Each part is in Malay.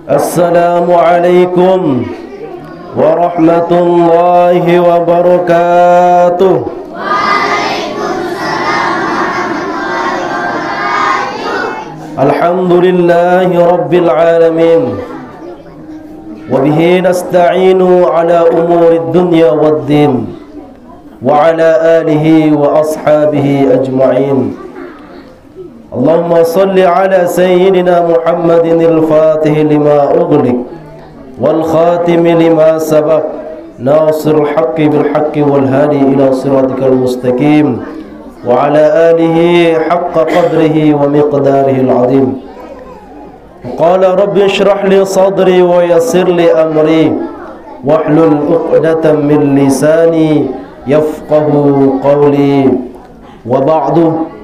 Assalamualaikum warahmatullahi wabarakatuh. Alhamdulillahi rabbil alamin. Wabihi nasta'inu ala umurid dunya waddin. Wa ala alihi wa ashabihi ajma'in. Allahumma salli ala sayyidina Muhammadin al-Fatih lima ughliq wal khatimi lima sabaq nasirul haqqi bil haqqi wal hadi ila siratikal mustaqim wa ala alihi haqqa qadrihi wa miqdarihi al-azim. Qala rabbi shrah li sadri wa yassir li amri wahlul 'uqdatam min lisani yafqahu qawli. Wa ba'du.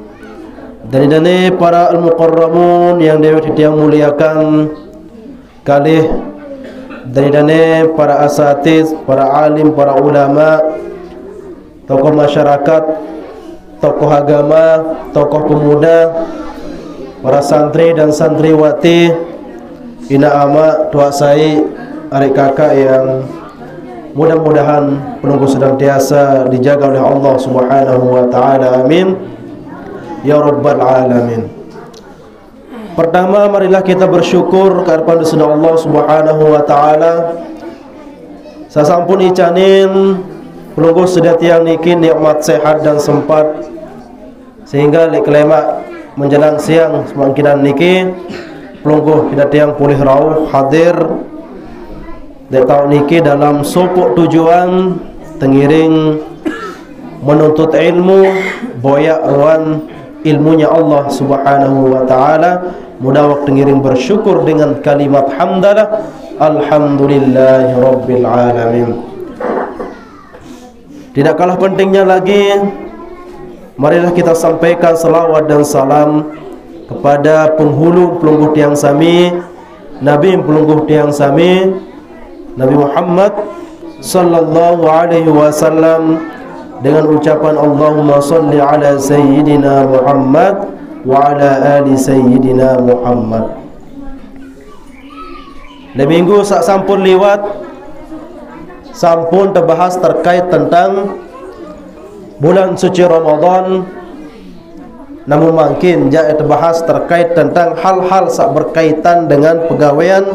Dan para al-muqarramun yang yang muliakan kalih, dan para asatiz, para alim, para ulama, tokoh masyarakat, tokoh agama, tokoh pemuda, para santri dan santriwati, ina ama, tua sai, adik kakak yang mudah-mudahan penunggu senantiasa dijaga oleh Allah Subhanahu wa taala. Amin ya rabbal alamin. Pertama, marilah kita bersyukur kepada Allah Subhanahu wa taala. Sasampun icanin pelungguh sedatiang niki nikmat sehat dan sempat, sehingga lek kelema menjelang siang semangkinan niki pelungguh sedatiang pulih rauh hadir dek tahun niki dalam sopok tujuan tengiring menuntut ilmu boyak ruan ilmunya Allah Subhanahu wa taala. Mudah waktu ngiring bersyukur dengan kalimat hamdalah alhamdulillahi rabbil alamin. Tidak kalah pentingnya lagi, marilah kita sampaikan selawat dan salam kepada penghulu pelungguh tiang sami, Nabi pelungguh tiang sami, Nabi Muhammad sallallahu alaihi wasallam, dengan ucapan Allahumma salli ala sayyidina Muhammad wa ala ali sayyidina Muhammad. Di minggu sak sampun liwat, sampun terbahas terkait tentang bulan suci Ramadan. Namun mungkin jaya terbahas terkait tentang hal-hal sak berkaitan dengan pegawaian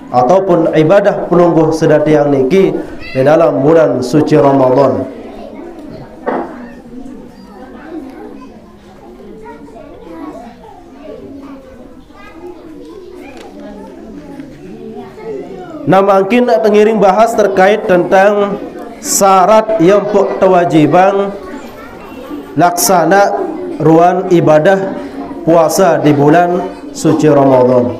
ataupun ibadah penunggu sedatiang niki di dalam bulan suci Ramadan. Nah, mungkin nak tengiring bahas terkait tentang syarat yang kewajiban laksana ruan ibadah puasa di bulan suci Ramadan.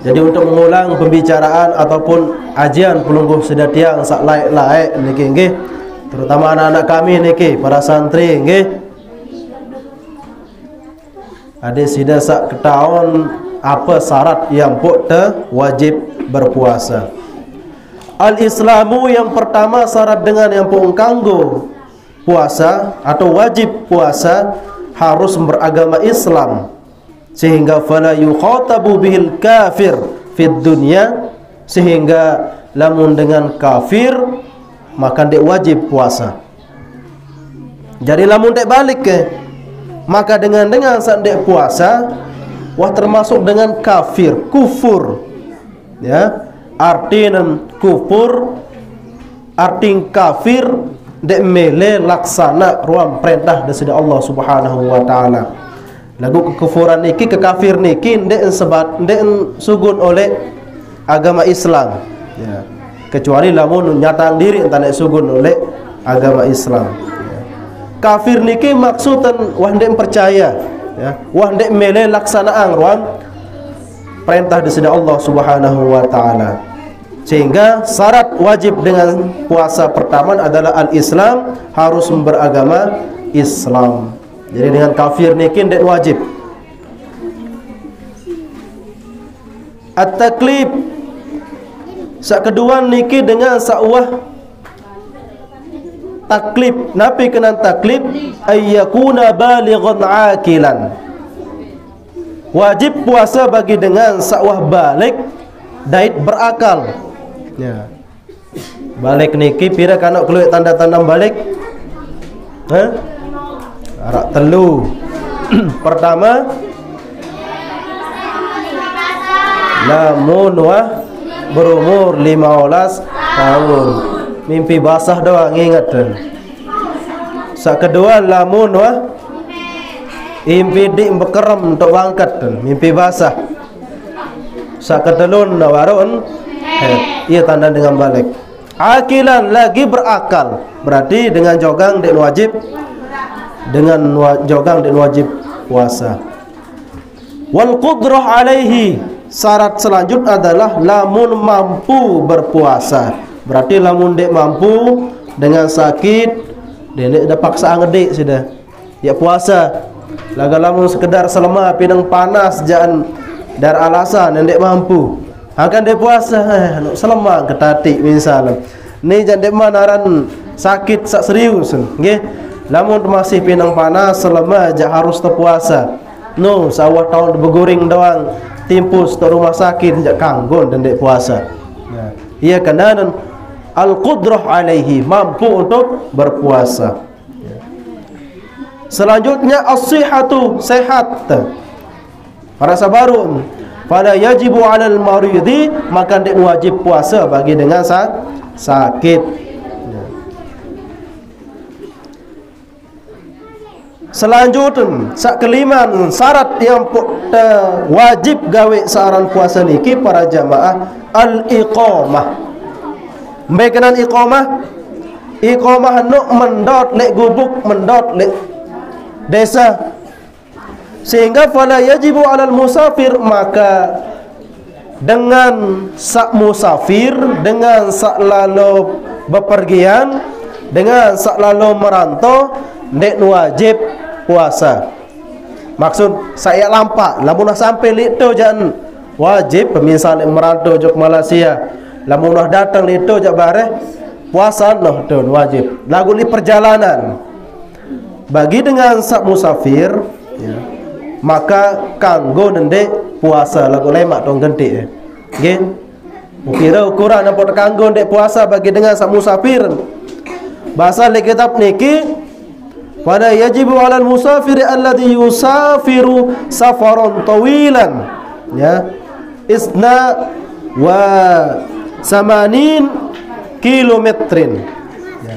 Jadi untuk mengulang pembicaraan ataupun ajian pelungguh sedatiang sak laik-laik niki nggih, terutama anak-anak kami niki para santri nggih. Ada sida sak ketahuan apa syarat yang wajib berpuasa. Al-Islamu yang pertama syarat dengan yang kanggo puasa atau wajib puasa harus beragama Islam, sehingga fala yukhatabu bihil kafir fid dunya, sehingga lamun dengan kafir maka dek wajib puasa. Jadi lamun dek balik ke maka dengan saat dek puasa wah termasuk dengan kafir, kufur. Ya, artinya kufur, arti kafir dek mele laksana ruang perintah dari Allah Subhanahu wa taala. Lagu kekufuran niki, kekafir niki dek sebat dek sugun oleh agama Islam. Ya. Kecuali lamun nyatang diri entah dek sugun oleh agama Islam. Ya. Kafir niki maksudan wah dek percaya, ya, wah dek mele laksanaan ruang perintah dari Allah Subhanahu wa taala. Sehingga syarat wajib dengan puasa pertama adalah al-Islam, harus beragama Islam. Jadi dengan kafir niki dek wajib. At-taklif sak kedua niki dengan sakwah taklif. Napi kena taklif ayyakuna balighan aqilan. Wajib puasa bagi dengan sakwah balik dait berakal. Ya. Balik niki pira kanak keluar tanda-tanda balik? Arak telu. Pertama, lamun berumur 15 tahun. Mimpi basah doang ingat kan. Sak kedua lamun impi dik bekerem untuk bangkat kan. Mimpi basah. Sak ketelun nawarun ia tanda dengan balik. Akilan lagi berakal. Berarti dengan jogang dik wajib. Dengan jogang dik wajib puasa. Wal qudrah alaihi. Syarat selanjutnya adalah lamun mampu berpuasa. Berarti lamun dek mampu dengan sakit, dek dah paksa ngedik sudah. Ya puasa. Laga lamun sekedar selama pinang panas jangan dar alasan dek mampu. Akan dek puasa nak selama ketati misalnya. Ni jangan dek manaran sakit sak serius nggih. Lamun masih pinang panas selama jak harus terpuasa. No, sawah tahun berguring doang. Timpus ke rumah sakit jak kanggon dan dek puasa. Nah, ia kena al-qudrah alaihi, mampu untuk berpuasa. Selanjutnya as-sihhatu, sehat. Para sabaru, pada yajibu 'alal maridi, maka dek wajib puasa bagi dengan sakit. Selanjutnya, sak kelima syarat yang wajib gawe seorang puasa niki para jamaah al-iqamah. Baikanan iqamah. Iqamah nuk mendot lek gubuk, mendot lek desa. Sehingga fala yajibu 'alal musafir, maka dengan sak musafir, dengan sak lalu bepergian, dengan sak lalu merantau, nek wajib puasa. Maksud saya lampak lamun sampai litu jangan wajib pemisal merantau jok Malaysia. Lamun datang litu jak bareh puasa noh tu wajib. Lagu ni perjalanan. Bagi dengan sak musafir ya, maka kanggo ndek puasa lagu lemak tong gentik. Nggih. Ukira ukuran apa kanggo ndek puasa bagi dengan sak musafir. Bahasa le kitab niki pada yajibu 'alal musafiri alladhi yusafiru safaran tawilan ya isna wa samanin kilometrin ya.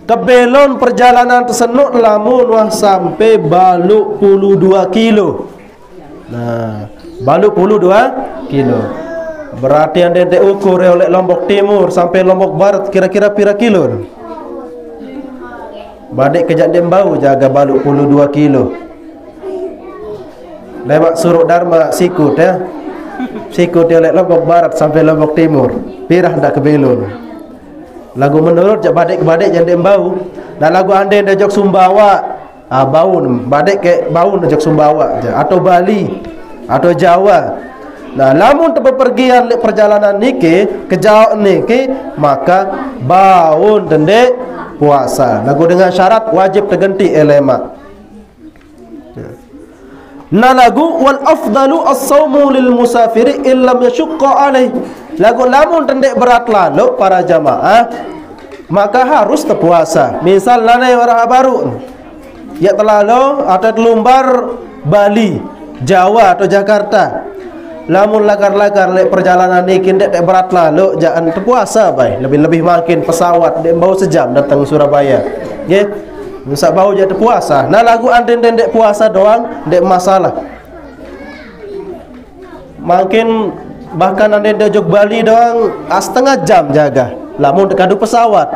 Kebelon perjalanan tersebut lamun wah sampai baluk puluh 2 kilo. Nah, baluk puluh 2 kilo. Berarti anda ukur oleh Lombok Timur sampai Lombok Barat kira-kira pira kilo? Badik kejak dembau jaga baluk puluh 2 kilo. Lewat Suruk Dharma sikut ya. Sikut dia lewat Lombok Barat sampai Lombok Timur. Pirah ndak ke belon. Lagu menurut jak badik ke badik jangan dembau. Dan lagu ande ndak jok Sumbawa. Baun badik ke baun jok Sumbawa atau Bali atau Jawa. Nah, lamun bepergian perjalanan niki ke jauh niki maka baun dendek puasa. Lagu dengan syarat wajib tergenti elema. Nah lagu wal afdalu as-saumu lil musafiri illam yashqa alaih. Lagu lamun tendek berat lalu para jamaah maka harus terpuasa. Misal lanai warah baru ya terlalu atau telumbar Bali, Jawa atau Jakarta. Lamun lagar-lagar lek perjalanan ni kindek berat lalu jangan terpuasa baik. Lebih-lebih makin pesawat dek bau sejam datang Surabaya. Nggih. Musak bau jadi puasa. Nah lagu anden dek puasa doang dek masalah. Makin bahkan anden dek jog Bali doang setengah jam jaga. Lamun dekadu pesawat.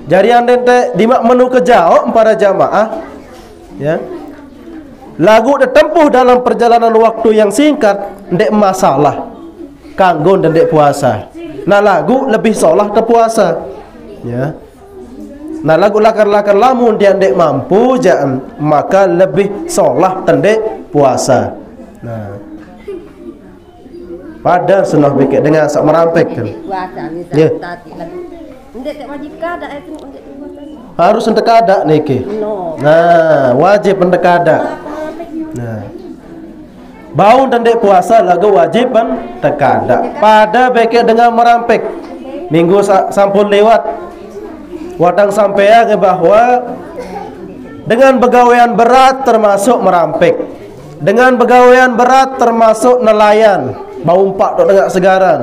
Jadi anden dek dimak menu kejauh para jamaah ya. Lagu ditempuh dalam perjalanan waktu yang singkat ndek masalah kanggo ndek puasa. Nah lagu lebih solah terpuasa ya. Nah lagu lakar-lakar lamun dia ndek mampu jangan maka lebih solah tendek puasa. Nah pada sunah bikin dengan sak merampek kan ya. Harus ndek kada niki. Nah wajib ndek kada. Nah, Bau dan dek puasa lagu wajib tekada. Pada beke dengan merampek. Minggu sampun lewat. Wadang sampean bahwa dengan begawaian berat termasuk merampek. Dengan begawaian berat termasuk nelayan. Bau umpak tok dengar segaran.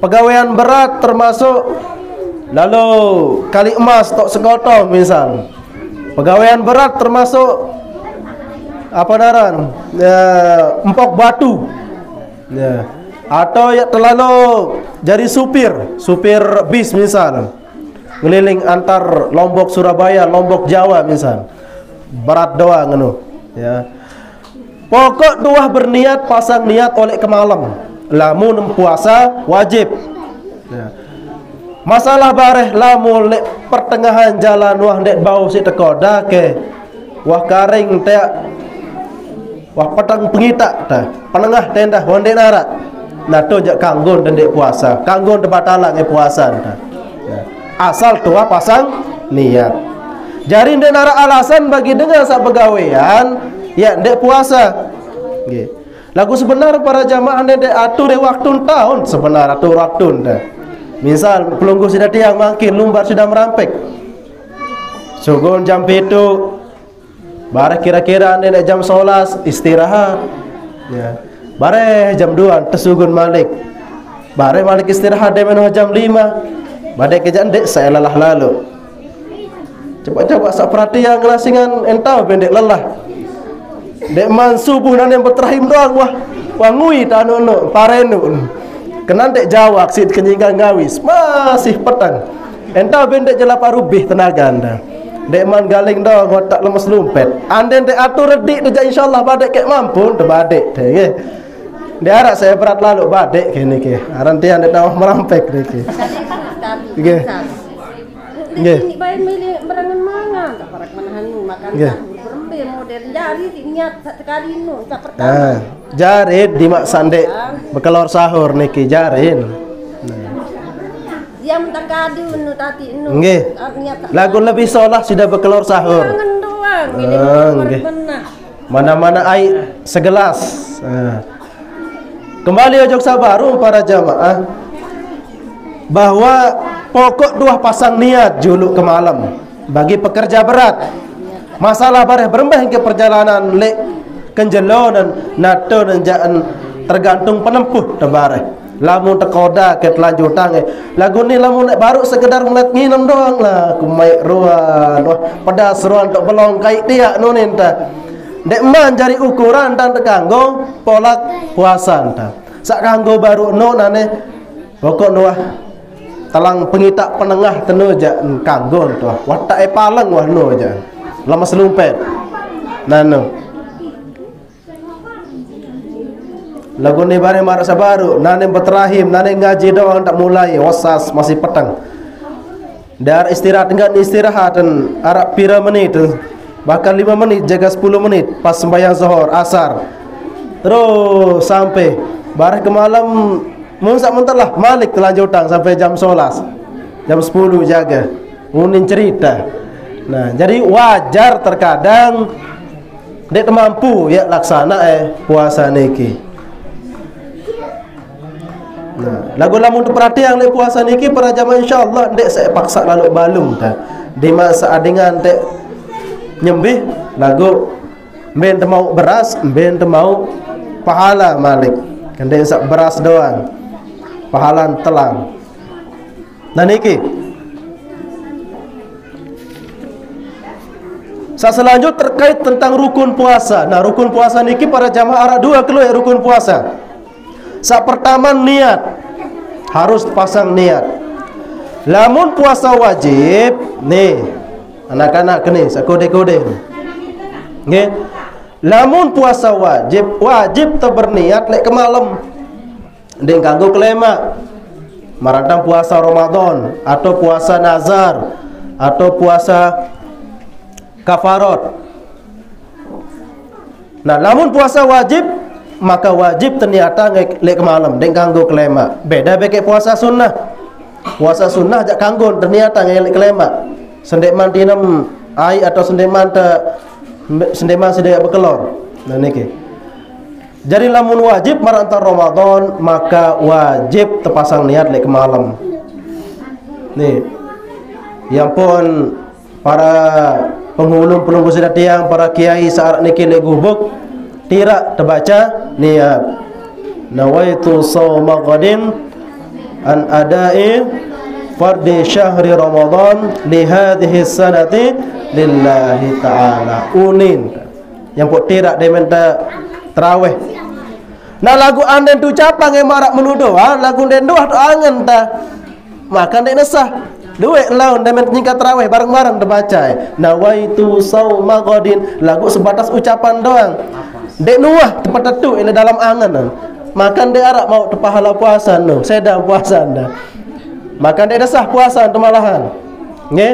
Pegawaian berat termasuk lalu kali emas tok sekotong misal. Pegawaian berat termasuk apa daran empok batu ya. Atau ya terlalu jadi supir bis misal ngeliling antar Lombok Surabaya, Lombok Jawa misal, berat doang anu ya. Pokok tuah berniat pasang niat oleh ke malam lamun puasa wajib ya. Masalah bareh lamun lek pertengahan jalan wah dek bau si tekoda ke wah karing teh wah petang pengitak dah penengah tenda honde narat nah tu jak kanggon dan dek puasa kanggon debatalang puasa dah ya. Asal tua pasang niat jari dek narat alasan bagi dengan sak pegawaian ya dek puasa nggih. Lagu sebenar para jamaah dek atur waktu tahun sebenar atur waktu dah. Misal pelunggu sudah tiang makin lumbar sudah merampek sugun jam 7 bareh kira-kira nenek jam 11 istirahat ya. Bareh jam 2 tersugun malik. Bareh malik istirahat dek menuh jam 5. Badai kejadian dek saya lelah lalu. Coba-coba sak perhatian ngelasingan entau pendek lelah. Dek man subuh nan yang berterahim doang wah ngui tanu parenu. Kenan dek Jawa sid kenyingkan ngawis masih petang. Entau pendek jelapa rubih tenaga anda. Dek man galing dah otak lemes lumpet. Anden dek atur redik tu insyaallah badek kek mampu tu badek dek nggih. Dia harap saya berat lalu badek kene ke. Aran tian dek tawah merampek niki. Nggih. Nggih. Ini bae milih berangan mangan tak parak manahan makan berembe modern jari niat sekali nu tak pertama. Jari di mak sandek bekelor sahur niki jarin. Yang takadu nu tati nu. Nggih. Lagu lebih solah sudah berkelor sahur. Jangan doang, nggih. Mana-mana air segelas. Kembali ojok sabaru para jamaah bahwa pokok dua pasang niat juluk ke malam bagi pekerja berat. Masalah bareh berembah ke perjalanan lek kenjelonan nato dan jaan tergantung penempuh tebareh. Lamun tekoda ke telanjutan lagu ni lamun baru sekedar ngeliat nginum doang lah kumai ruan wah pedas ruan tok belong kai dia nunin ta dek man jari ukuran dan tekanggo polak puasan ta sak kanggo baru no nane pokok nuah talang pengitak penengah tenu ja kanggo tu watak paleng wah no ja lama selumpet nano lagu ni bareng marak sabaru nane berterahim nane ngaji doang tak mulai wasas masih petang dar istirahat dengan istirahat dan arak pira menit bahkan 5 menit jaga 10 menit pas sembahyang zuhur asar terus sampai bareng ke malam musak mentelah malik telanjutan sampai jam 11 jam 10 jaga unin cerita. Nah jadi wajar terkadang dek mampu ya laksana puasa niki. Nah, lagu lamun perhatian lek puasa niki para jamaah insyaallah dek saya paksa lalu balung dah. Di masa adingan dek nyembih lagu ben mau beras, ben mau pahala malik. Kan dek sak beras doang. Pahala telang. Nah niki. Selanjut terkait tentang rukun puasa. Nah, rukun puasa niki para jamaah ada dua keluar rukun puasa. Sak pertama niat. Harus pasang niat. Lamun puasa wajib, nih anak-anak kene sak kode-kode. Nggih. Lamun puasa wajib berniat lek ke malam. Ndeng kanggo kelema. Maradang puasa Ramadan atau puasa nazar atau puasa kafarat. Nah, lamun puasa wajib maka wajib ternyata lek ke malam deng kanggo kelema. Beda beke puasa sunnah. Puasa sunnah jak kanggo ternyata ngelek kelema. Sendek man tinam ai atau sendek man sedaya bekelor. Nah niki. Jadi lamun wajib maranta Ramadan, maka wajib terpasang niat lek ke malam. Nih, yang pun para penghulung penunggu sidat tiang, para kiai saat niki lek gubuk tirak terbaca niat nawaitu shauma ghadin an adai fardi syahri Ramadan li hadhihi sanati lillahi ta'ala. Unin yang pun tirak dia minta terawih. Nah lagu anden tu capang yang marak menuduh, lagu den doa tu angen ta. Makan dek nesah. Duit laun dan menyingkat terawih bareng-bareng terbaca. Nawaitu shauma ghadin, lagu sebatas ucapan doang. Dek nuah tempat tu ini dalam angan. Makan dek arak mau terpahala puasa no. Sedang puasa dah. Makan dek nesah puasa tu malahan. Nggih.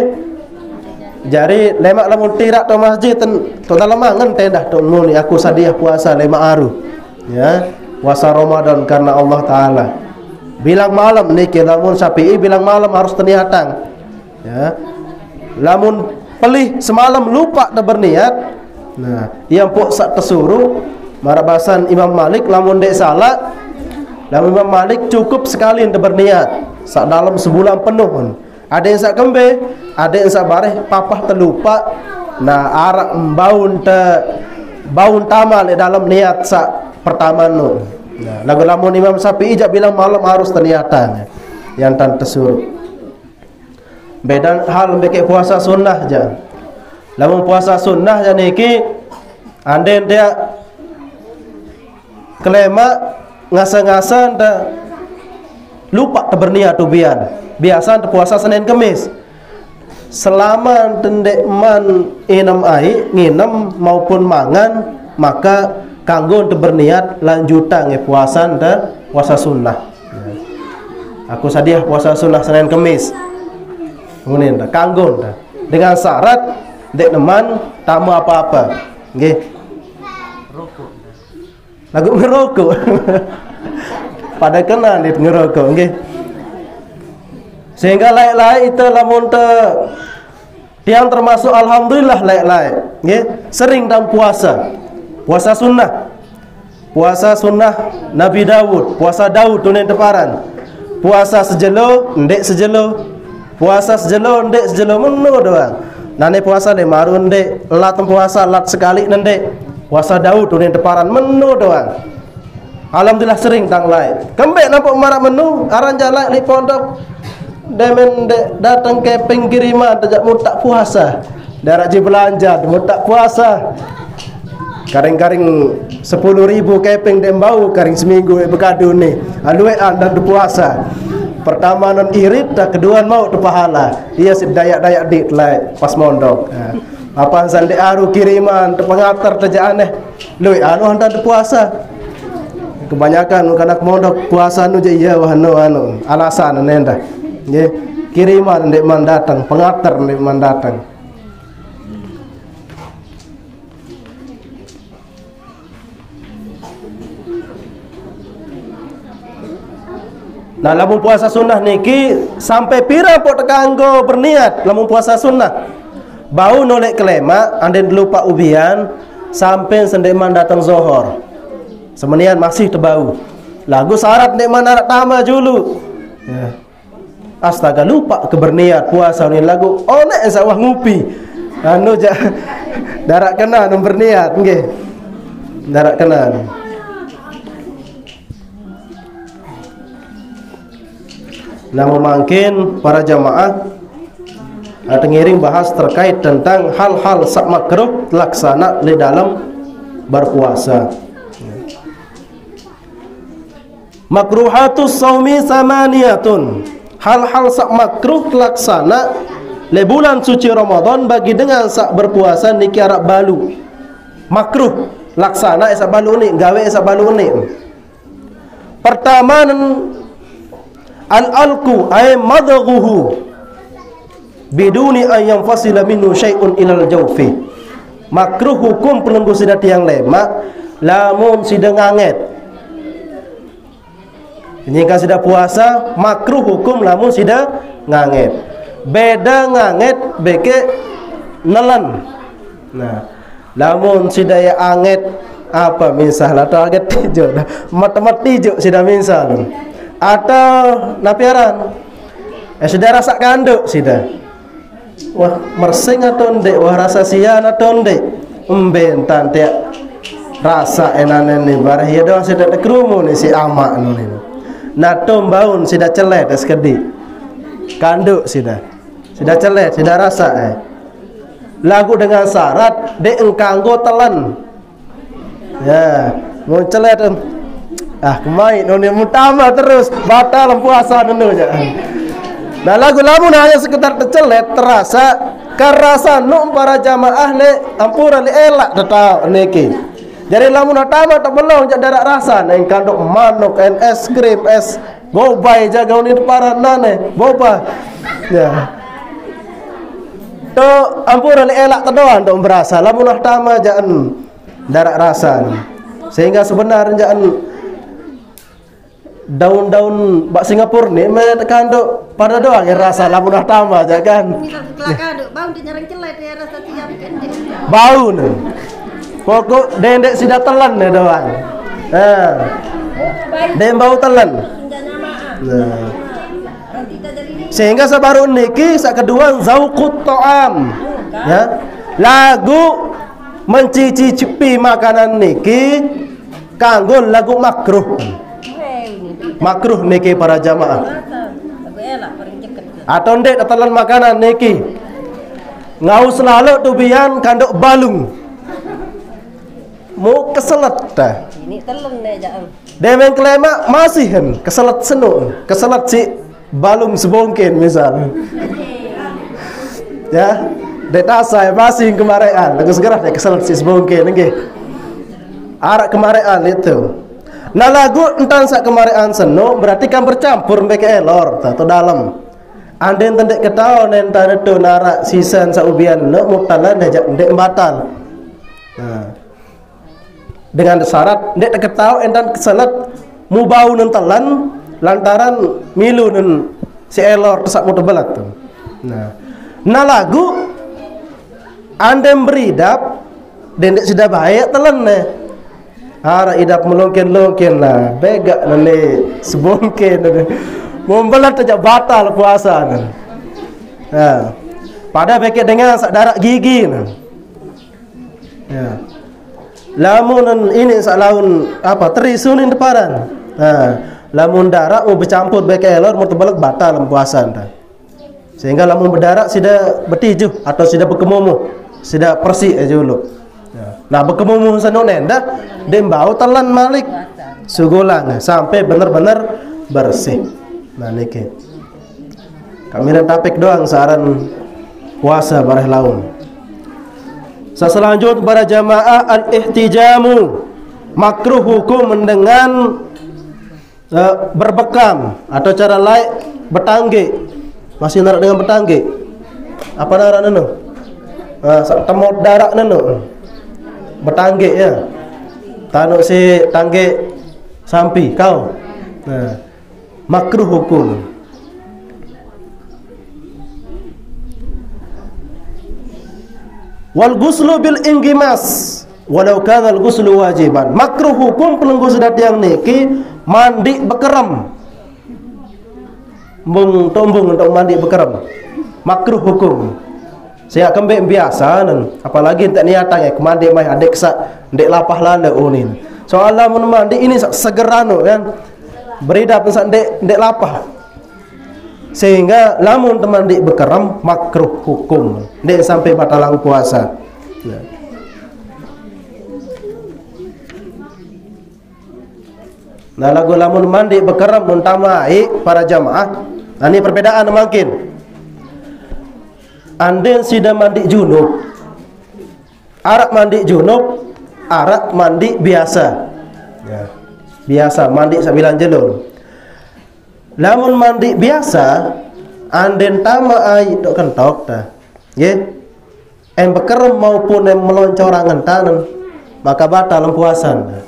Jadi lemak lamun tirak tu masjid tu dalam angan tendah tu muni aku sadiah puasa lemak aru. Ya, puasa Ramadan karena Allah Taala. Bilang malam niki lamun Syafi'i bilang malam harus terniatan. Ya. Lamun pelih semalam lupa dah berniat. Nah, yang pok sak tersuruh marabasan Imam Malik lamun dek salat, lamun Imam Malik cukup sekali dah berniat sak dalam sebulan penuh. Ada yang sak kembe, ada yang sak bareh papah terlupa. Nah, arak baun tamal dalam niat sak pertama no. Nah, lagu lamun Imam Syafi'i jak bilang malam harus terniatan yang tan tersuruh. Beda hal mbeke puasa sunnah je. Lamun puasa sunnah je niki anden dia kelema ngasa-ngasa dah lupa berniat tu biasa puasa Senin Kemis. Selama tendek man inam ai nginem maupun mangan, maka kanggo untuk berniat lanjutan puasa dah puasa sunnah. Aku sadiah puasa sunnah Senin Kemis. Kemudian dah kanggo dah dengan syarat dek neman tamu apa-apa. Nggih. Rokok. Lagu ngerokok. Pada kenal dit ngerokok nggih. Sehingga lain-lain itu lamun tiang termasuk alhamdulillah lain-lain nggih sering dalam puasa. Puasa sunnah. Puasa sunnah Nabi Daud, puasa Daud tunen teparan. Puasa sejelo, ndek sejelo. Puasa sejelo, ndek sejelo menu doang. Nane puasa de marun ndek, lat puasa lat sekali ndek. Puasa Daud tunen teparan menu doang. Alhamdulillah sering tang lain. Kembek nampak marak menu, aran jalan di pondok. Demen datang ke pengiriman tidak mau tak puasa. Darat je belanja, mau tak puasa. Karing-karing 10.000 keping dem bau karing seminggu berkadu ni. Aluwe anda puasa. Pertama non irit, dah kedua mau tu pahala. Ia dayak-dayak dik lai pas mondok. Apa sande aru kiriman terpengatar teja aneh. Lui anu anda puasa. Kebanyakan kanak mondok puasa nu je iya wah anu alasan nenda. Nggih, kiriman ndek man datang, pengatar ndek man datang. Nah, lamun puasa sunnah niki sampai pira pok tekanggo berniat lamun puasa sunnah. Bau nolek kelema, anden lupa ubian sampai sendeman datang zohor. Semenian masih terbau. Lagu syarat ndek man arak tama julu. Ya. Astaga lupa keberniat puasa ni lagu. Oh nek sawah ngupi. Anu ja darak kena berniat nggih. Darak kena. Namun mungkin para jamaah tengiring bahas terkait tentang hal-hal sak makruh laksana di dalam berpuasa. Makruhatus shaumi samaniyatun. Hal-hal sak makruh laksana le bulan suci Ramadan bagi dengan sak berpuasa niki arab balu. Makruh laksana sak balu ni, gawe sak balu ni. Pertama al-alqu ay madghuhu biduni an yanfasila minhu syai'un ilal jawfi. Makruh hukum penunggu sidat yang lemak lamun sidang nganget. Jika sudah puasa makruh hukum lamun sidang nganget. Beda nganget beke nelan. Nah, lamun sidaya anget Apa misal atau agak tijuk dah mat tijuk sudah misal atau napiaran sudah rasa kanduk sudah wah mersing atau ndek wah rasa sian atau ndek umbentan tiak rasa enanen ni barah ya doang sudah kerumu ni si amak ni natum baun sudah celet sekedi kanduk sudah celet sudah rasa lagu dengan syarat dek engkanggo telan ya mau celet kemain noni mutama terus batal puasa nunu aja. Nah lagu lamun hanya sekedar tercelet terasa kerasa nuk para jamaah le ampura le elak tetap niki. Jadi lamun utama tak belum jak darat rasa neng kanduk manuk es krim es gobay jaga ni para nane boba. Ya. To ampura le elak terdoan untuk berasa lamun utama jangan darat rasa sehingga sebenarnya daun-daun bak Singapura ni menekan duk pada doang yang rasa lamun dah tambah aja kan bau dinyarang celet ya rasa tiap bau ni pokok dendek sudah telan ni doang den bau telan sehingga sabaru niki sak kedua zauqut ta'am ya lagu mencicipi makanan niki kanggo lagu makruh niki para jamaah atau ndek telan makanan niki ngau selalu tubian kanduk balung mau keselet dah ini telan deh jangan demeng klema masih kan keselet senu keselet si balung sebongkin misal ya data saya masih kemarean lagu segera dek keselet si sebongkin nggih arak kemarean itu nah lagu entan sak kemarean seno berarti kan bercampur mbeke elor atau dalam anden tendek ketahuan entan itu narak sisan saubian no mutalan ajak ndek batal nah dengan syarat ndek ketahuan entan keselet mubau nentelan lantaran milu nen si elor tesak mutebelat tuh nah lagu andem beridap dendek sudah baik telan nih ara idap melongkin-longkin lah begak nane sebongkin membelat aja batal puasa nah pada bekek dengan sak darak gigi ya lamun ini sak laun apa terisunin deparan lamun darak mau bercampur bekek elor mau tebalak batal puasa sehingga lamun berdarak sudah bertijuh atau sudah berkemumu sudah bersih aja dulu. Nah berkemumu seno nenda dem bau telan malik sugulang sampai benar-benar bersih. Nah niki kami dan tapik doang saran puasa bareh laun. Selanjutnya para jamaah al-ihtijamu makruh hukum dengan berbekam atau cara lain bertangge masih narak dengan bertangge apa narak nenu temot darak nenu bertangge ya tanuk si tangge sampi kau makruh hukum. Wal ghuslu bil inggimas walau kana al ghuslu wajiban makruh hukum pelenggu sedat yang niki mandi bekerem mung tombung untuk mandi bekerem makruh hukum. Saya kembali biasa nan apalagi tak niatan ya mandi mai adek sak ndek lapah landa unin soalnya mun mandi ini segerano kan beridap sak ndek lapah sehingga lamun teman dik bekerem makruh hukum ndek sampai batalang puasa ya. Nah lagu lamun mandi bekerem muntamai para jamaah ini perbedaan mungkin anden sudah mandi junub arak mandi junub arak mandi biasa ya. Biasa mandi sambilan jelur lamun mandi biasa anden tama ai dok kentok dah nggih em bekerem maupun em meloncorangan tanan maka batal puasan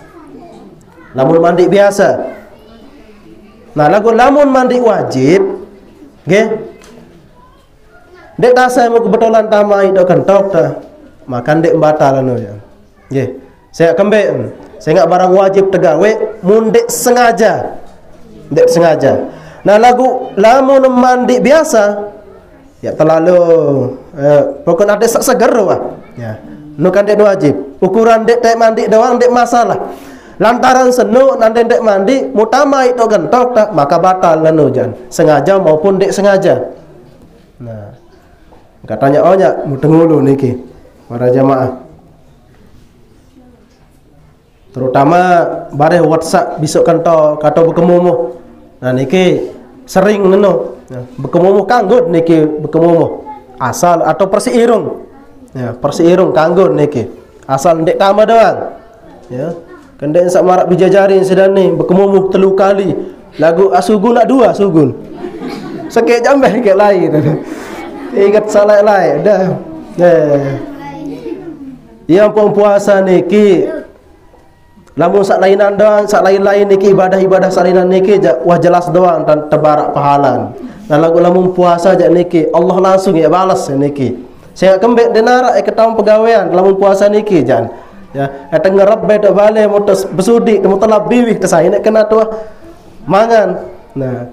lamun mandi biasa. Nah lagu lamun mandi wajib nggih dek tasai mau kebetulan tamai dok kentok dah maka dek batal anu ya nggih Saya kembali, saya ingat barang wajib tegawe mundek sengaja. Dek sengaja. Nah lagu lamun mandi biasa ya terlalu pokoknya ada seger wah. Ya. Nu kan dek wajib. Ukuran dek mandi doang dek masalah. Lantaran senu nanti dek mandi mutamai to gentok tak maka batal lanu jan. Sengaja maupun dek sengaja. Nah. Katanya ohnya mutengulu niki para jamaah. Terutama bare WhatsApp besok kanto kato bekemumuh. Nah niki sering neno. Ya, bekemumuh kanggut niki bekemumuh. Asal atau persiirung. Ya, persiirung kanggut niki. Asal ndek tama doang. Ya. Kendek sak marak bijajarin sedang ni bekemumuh 3 kali. Lagu asugun nak 2 sugun. Sekek jambeh ke lain. Ingat salah lain dah. Yang pun puasa niki lamun sak lainan doang, sak lain-lain niki ibadah-ibadah salinan niki wah jelas doang dan tebarak pahalan. Nah lagu lamun puasa jak niki Allah langsung ya balas niki. Saya kembek denara ketahun pegawaian lamun puasa niki jan. Ya, ateng ngerap beda bale motos besudi temu telap biwih tesai nek kena tuah mangan. Nah,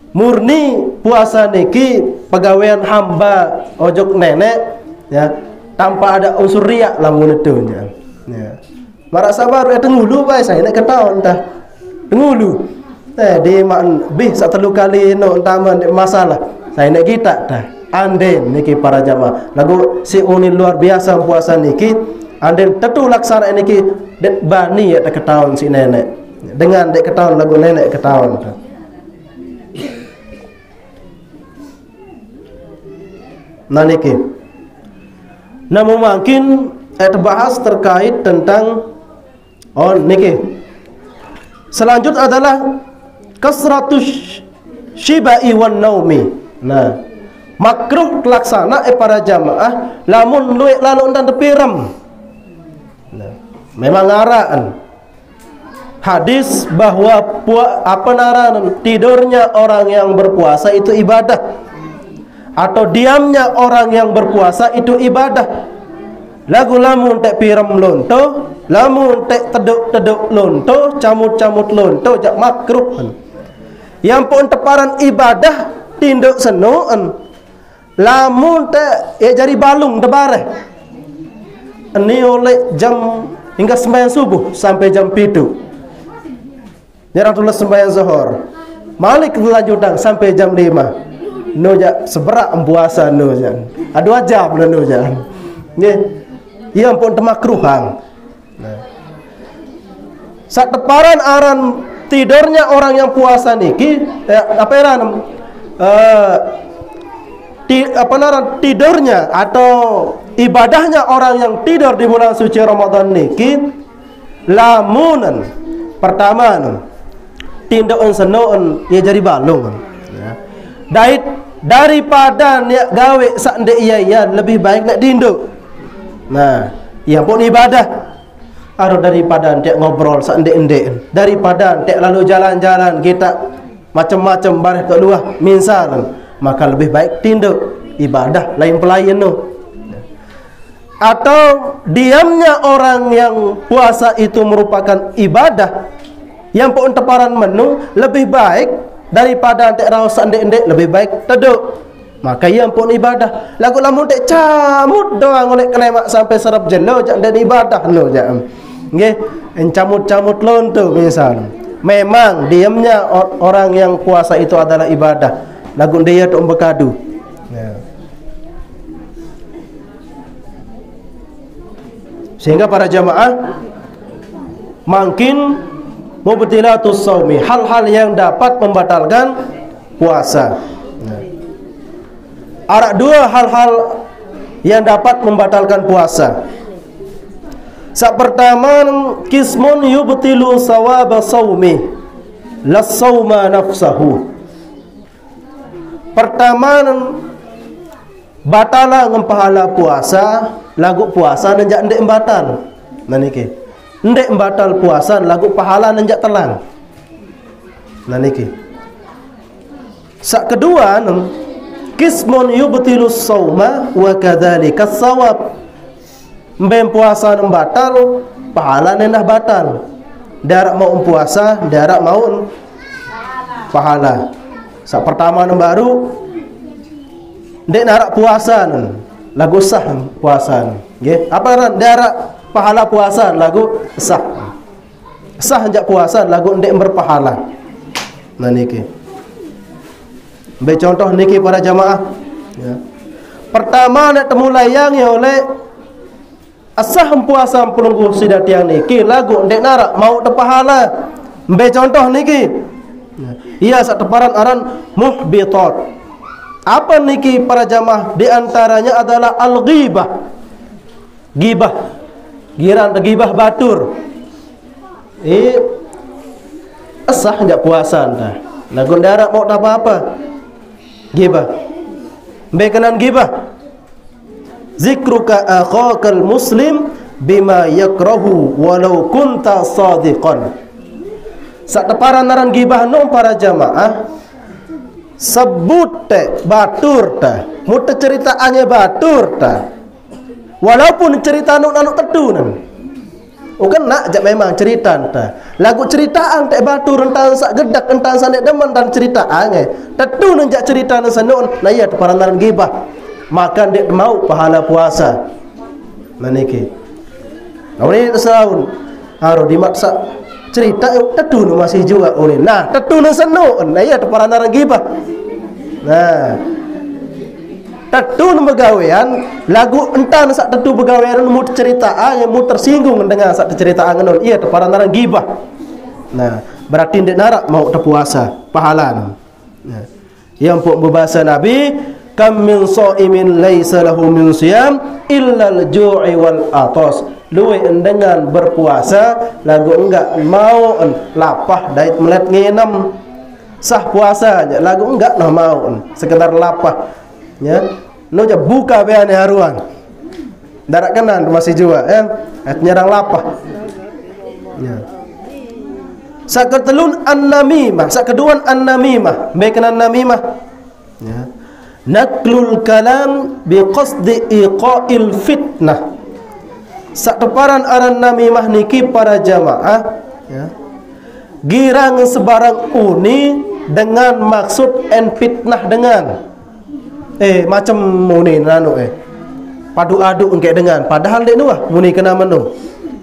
murni puasa niki pegawaian hamba ojok nenek ya, tanpa ada unsur riak lamun itu jan. Ya. Marak sabar tengulu bae saya nek ketahun tah. Tengulu. Di mak bih sak 3 kali no entama masalah. Saya nek kita tah. Anden niki para jamaah. Lagu si uni luar biasa puasa niki. Anden tentu laksana niki dek bani ya dek ketahun si nenek. Dengan dek ketahun lagu nenek ketahun. Nah niki. Namun mungkin bahas terkait tentang niki. Selanjutnya adalah kasratus shibai wan naumi. Nah, makruh laksana para jamaah lamun luwek lalu dan tepirem. Nah, memang araan hadis bahwa tidurnya orang yang berpuasa itu ibadah atau diamnya orang yang berpuasa itu ibadah. Lagu lamun tek piram lonto, lamun tek teduk lonto, camut lonto jak makruh. Yang pun teparan ibadah tinduk senuen. Lamun tek ya jari balung tebare. Ini oleh jam hingga sembahyang subuh sampai jam 7. Nyerang tulis sembahyang zuhur. Malik lanjutan sampai jam 5. No jak seberak puasa no jan. 2 jam no jan. Nggih. Ia pun temakruhan. Nah. Sak teparan aran tidurnya orang yang puasa niki tidurnya atau ibadahnya orang yang tidur di bulan suci Ramadan niki lamunan pertama tindakan senoen ia jadi balung ya. Daripada niat gawe sak ndek iya lebih baik nak tinduk. Nah, ia pun ibadah. Aduh daripada ndek ngobrol sak ndek-ndek, daripada ndek lalu jalan-jalan kita macam-macam bareh tok luah misal, maka lebih baik tinduk ibadah lain pelayan no. Atau diamnya orang yang puasa itu merupakan ibadah yang pun teparan menu lebih baik daripada ndek raos ndek-ndek lebih baik teduk. Maka yang pun ibadah. Lagu lamun tek camut doang oleh kelemak sampai serap jelo jak dan ibadah no jak. Nggih, encamut-camut lonto misal. Memang diamnya orang yang puasa itu adalah ibadah. Lagu dia tok bekadu. Ya. Sehingga para jamaah makin mubtilatus shaumi, hal-hal yang dapat membatalkan puasa. Ada 2 hal-hal yang dapat membatalkan puasa. Sak pertama kismun yubtilu sawaba saumi las sauma nafsahu. Pertama batala ngempahala puasa lagu puasa nenjak ndek batal. Nah niki. Ndek batal puasa lagu pahala nenjak telang. Nah niki. Sak kedua kismun yubtilus sauma wa kadzalika sawab. Mbem puasa batal pahala dah batal. Darak mau puasa, darak mau pahala. Sak pertama nan baru dek narak puasa nan lagu sah puasa nggih. Apa nan darak pahala puasa lagu sah. Sah jak puasa lagu ndek berpahala. Nah niki. Ambil contoh niki para jamaah. Ya. Pertama nak temu layang ya oleh asah puasa pelungguh sidat yang niki lagu ndek narak mau terpahala. Ambil contoh niki. Iya sak teparan aran muhbitat. Apa niki para jamaah? Di antaranya adalah al-ghibah. Gibah. Giran gibah batur. Asah jak puasa dah. Lagu darat mau tak apa-apa. Gibah. Bekanan gibah. Zikruka akhakal muslim bima yakrahu walau kunta sadiqan. Sak teparan naran gibah nom para jamaah. Sebut batur ta. Muta ceritaannya batur ta. Walaupun cerita anu tetu nan. Bukan nak jak memang cerita ta. Lagu ceritaan tak batu rentan sak gedak rentan sanek demen dan ceritaannya. Tetu nan jak cerita nan sanon na iya paranan gibah. Maka dek mau pahala puasa. Maniki. Awni tahun. Haro dimaksa cerita tetu nan masih juga oleh. Nah, tetu nan sanon na iya paranan gibah. Nah, tetu begawean lagu entan sak tetu begawean mu ceritaan yang mu tersinggung dengan sak ceritaan ngon iya para narang gibah. Nah, berarti ndak narak mau terpuasa pahala. Nah, yang pun berbahasa Nabi kam min shaimin laisa lahu min siyam illa al-ju'i wal atas. Luwe dengan berpuasa lagu enggak mau lapah dait melet ngenam sah puasa lagu enggak nah mau sekedar lapah ya. No je buka beane haruan. Darat kanan masih juga nyerang lapah. Ya. Sak ketelun an-namimah, sak keduan an-namimah, bekenan namimah. Ya. Naklul kalam biqasdi iqa'il fitnah. Sak teparan aran namimah niki para jamaah ya. Girang sebarang uni dengan maksud en fitnah dengan macam muni nanu padu-adu engke dengan padahal dek nuah muni kena menu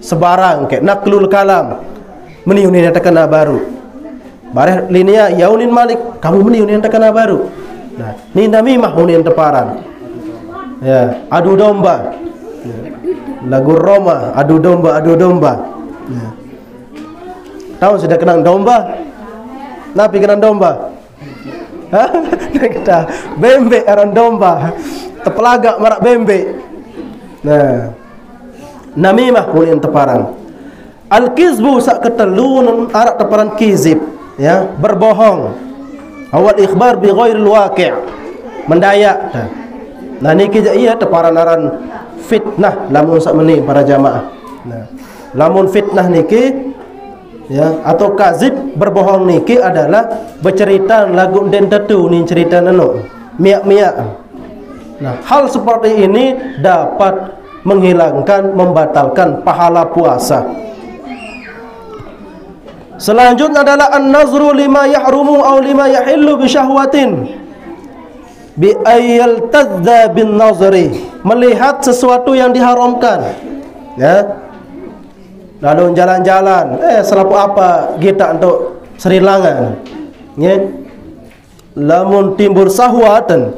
sebarang engke naklul kalam meni uni yang terkena baru bareh linia yaunin malik kamu meni uni yang terkena baru. Nah ni namimah uni yang teparan ya adu domba ya. Lagu Roma adu domba ya. Tahu sudah kenang domba napi kenang domba kita bembe aran domba tepelagak marak bembe. Nah namimah ulin teparan al-kizbu sak ketelun arak teparan kizib ya berbohong awal ikhbar bi ghairil waqi' mendayak. Nah niki iya teparan aran fitnah lamun sak meni para jamaah. Nah lamun fitnah niki ya atau kazib berbohong niki adalah bercerita lagu den tetu ni cerita nano miak-miak. Nah hal seperti ini dapat menghilangkan membatalkan pahala puasa. Selanjutnya adalah an-nazru lima yahrumu aw lima yahillu bi syahwatin bi ayyal tadza bin nazri, melihat sesuatu yang diharamkan ya. Lalu jalan-jalan selapu apa kita untuk serilangan ya. Lamun timbul sahwatan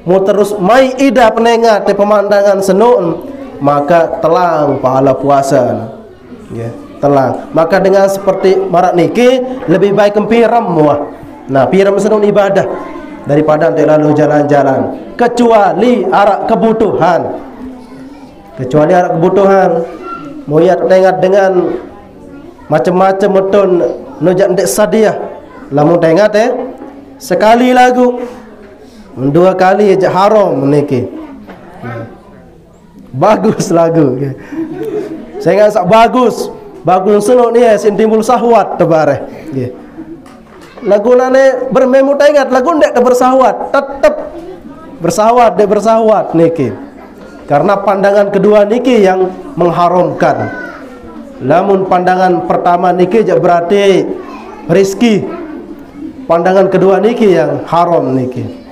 mu terus mai ida penengat pemandangan senun maka telang pahala puasa ya, telang. Maka dengan seperti marak niki lebih baik kempiram muah. Nah piram senun ibadah daripada untuk lalu jalan-jalan kecuali arak kebutuhan. Kecuali arak kebutuhan moyat tengat dengan macam-macam beton nojak ndek sadiah lamun tengat sekali lagu dua kali aja haram niki bagus lagu saya ingat bagus senuk ni sin timbul sahwat tebareh lagu nane bermemu tengat lagu ndek bersahwat tetap bersahwat niki. Karena pandangan kedua niki yang mengharamkan. Lamun pandangan pertama niki je berarti rezeki. Pandangan kedua niki yang haram niki.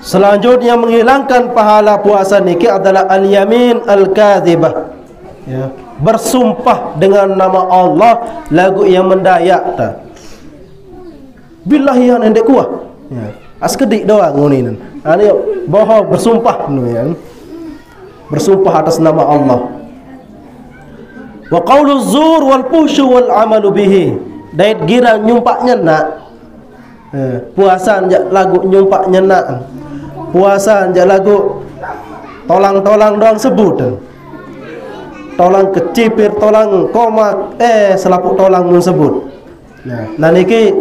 Selanjutnya menghilangkan pahala puasa niki adalah al-yamin al-kadzibah. Ya, bersumpah dengan nama Allah lagu yang mendayak ta. Billahi yang endek kuah. Ya, askedik doang nguninan. Ani bohong bersumpah nu ya. Bersumpah atas nama Allah. Wa qaulu zur wal fushu wal amalu bihi. Dait gira nyumpak nyenak. Puasa lagu nyumpak nyenak. Puasa lagu tolang-tolang doang sebut. Tolang kecipir, tolang komak, selaput tolang mun sebut. Nah niki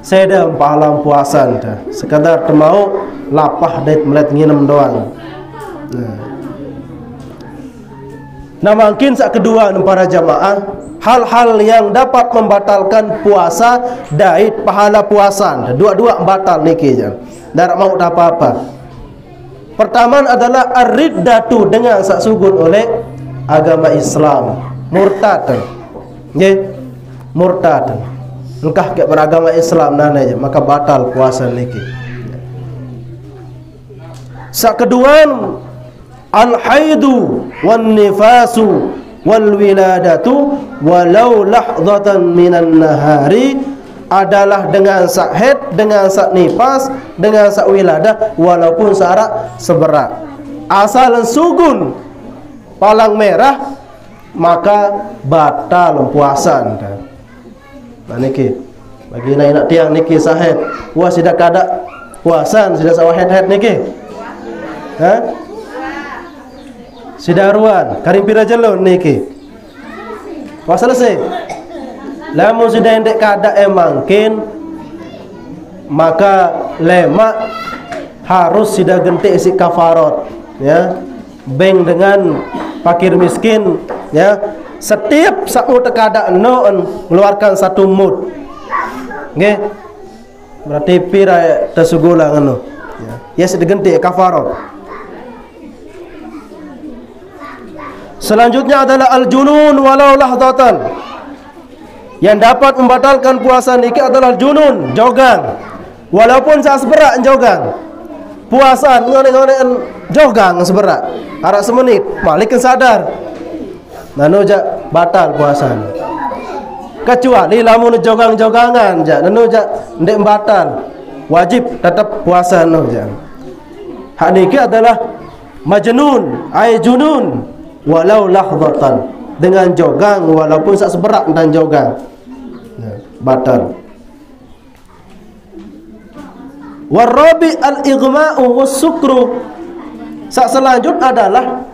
saya pahala puasa dah. Sekadar temau lapah dait melet nginem doang. Nah mungkin sak kedua para jamaah, hal-hal yang dapat membatalkan puasa dait pahala puasa. Dua-dua batal niki je. Dak mau apa-apa. Pertama adalah ar-riddatu dengan sak sugun oleh agama Islam, murtad. Nggih, murtad. Engkah ke beragama Islam nana je, maka batal puasa niki. Sak kedua al-haidu wan nifasu wal wiladatu walau lahdatan minan nahari adalah dengan sak haid, dengan sak nifas, dengan sak wiladah walaupun searak seberak. Asal sugun palang merah maka batal puasa. Nah niki bagi nak tiang niki sahid puas tidak kada puasan sudah sawah haid niki. Ha? Sidaruan karim pira jelon niki. Puasa selesai. Lamun sudah endek kada emangkin maka lemak harus sudah gentik isi kafarat ya. Bank dengan fakir miskin ya. Setiap saat tekada noon mengeluarkan 1 mud. Nggih. Berarti pira tersugula ngono. Ya sudah gentik kafarat. Selanjutnya adalah al-junun walau lahdatan. Yang dapat membatalkan puasa niki adalah junun, jogang. Walaupun saat seberak jogang. Puasa ngone-ngone jogang seberak. Arak semenit, malikin sadar. Nanu jak batal puasa. Kecuali lamun jogang-jogangan jak nanu jak ndek batal. Wajib tetap puasa nanu jak. Hak niki adalah majnun, ay junun walau lahdatan. Dengan jogang walaupun sak seberak dan jogang batal. Warabi al-ighma'u was-sukru. Sak selanjut adalah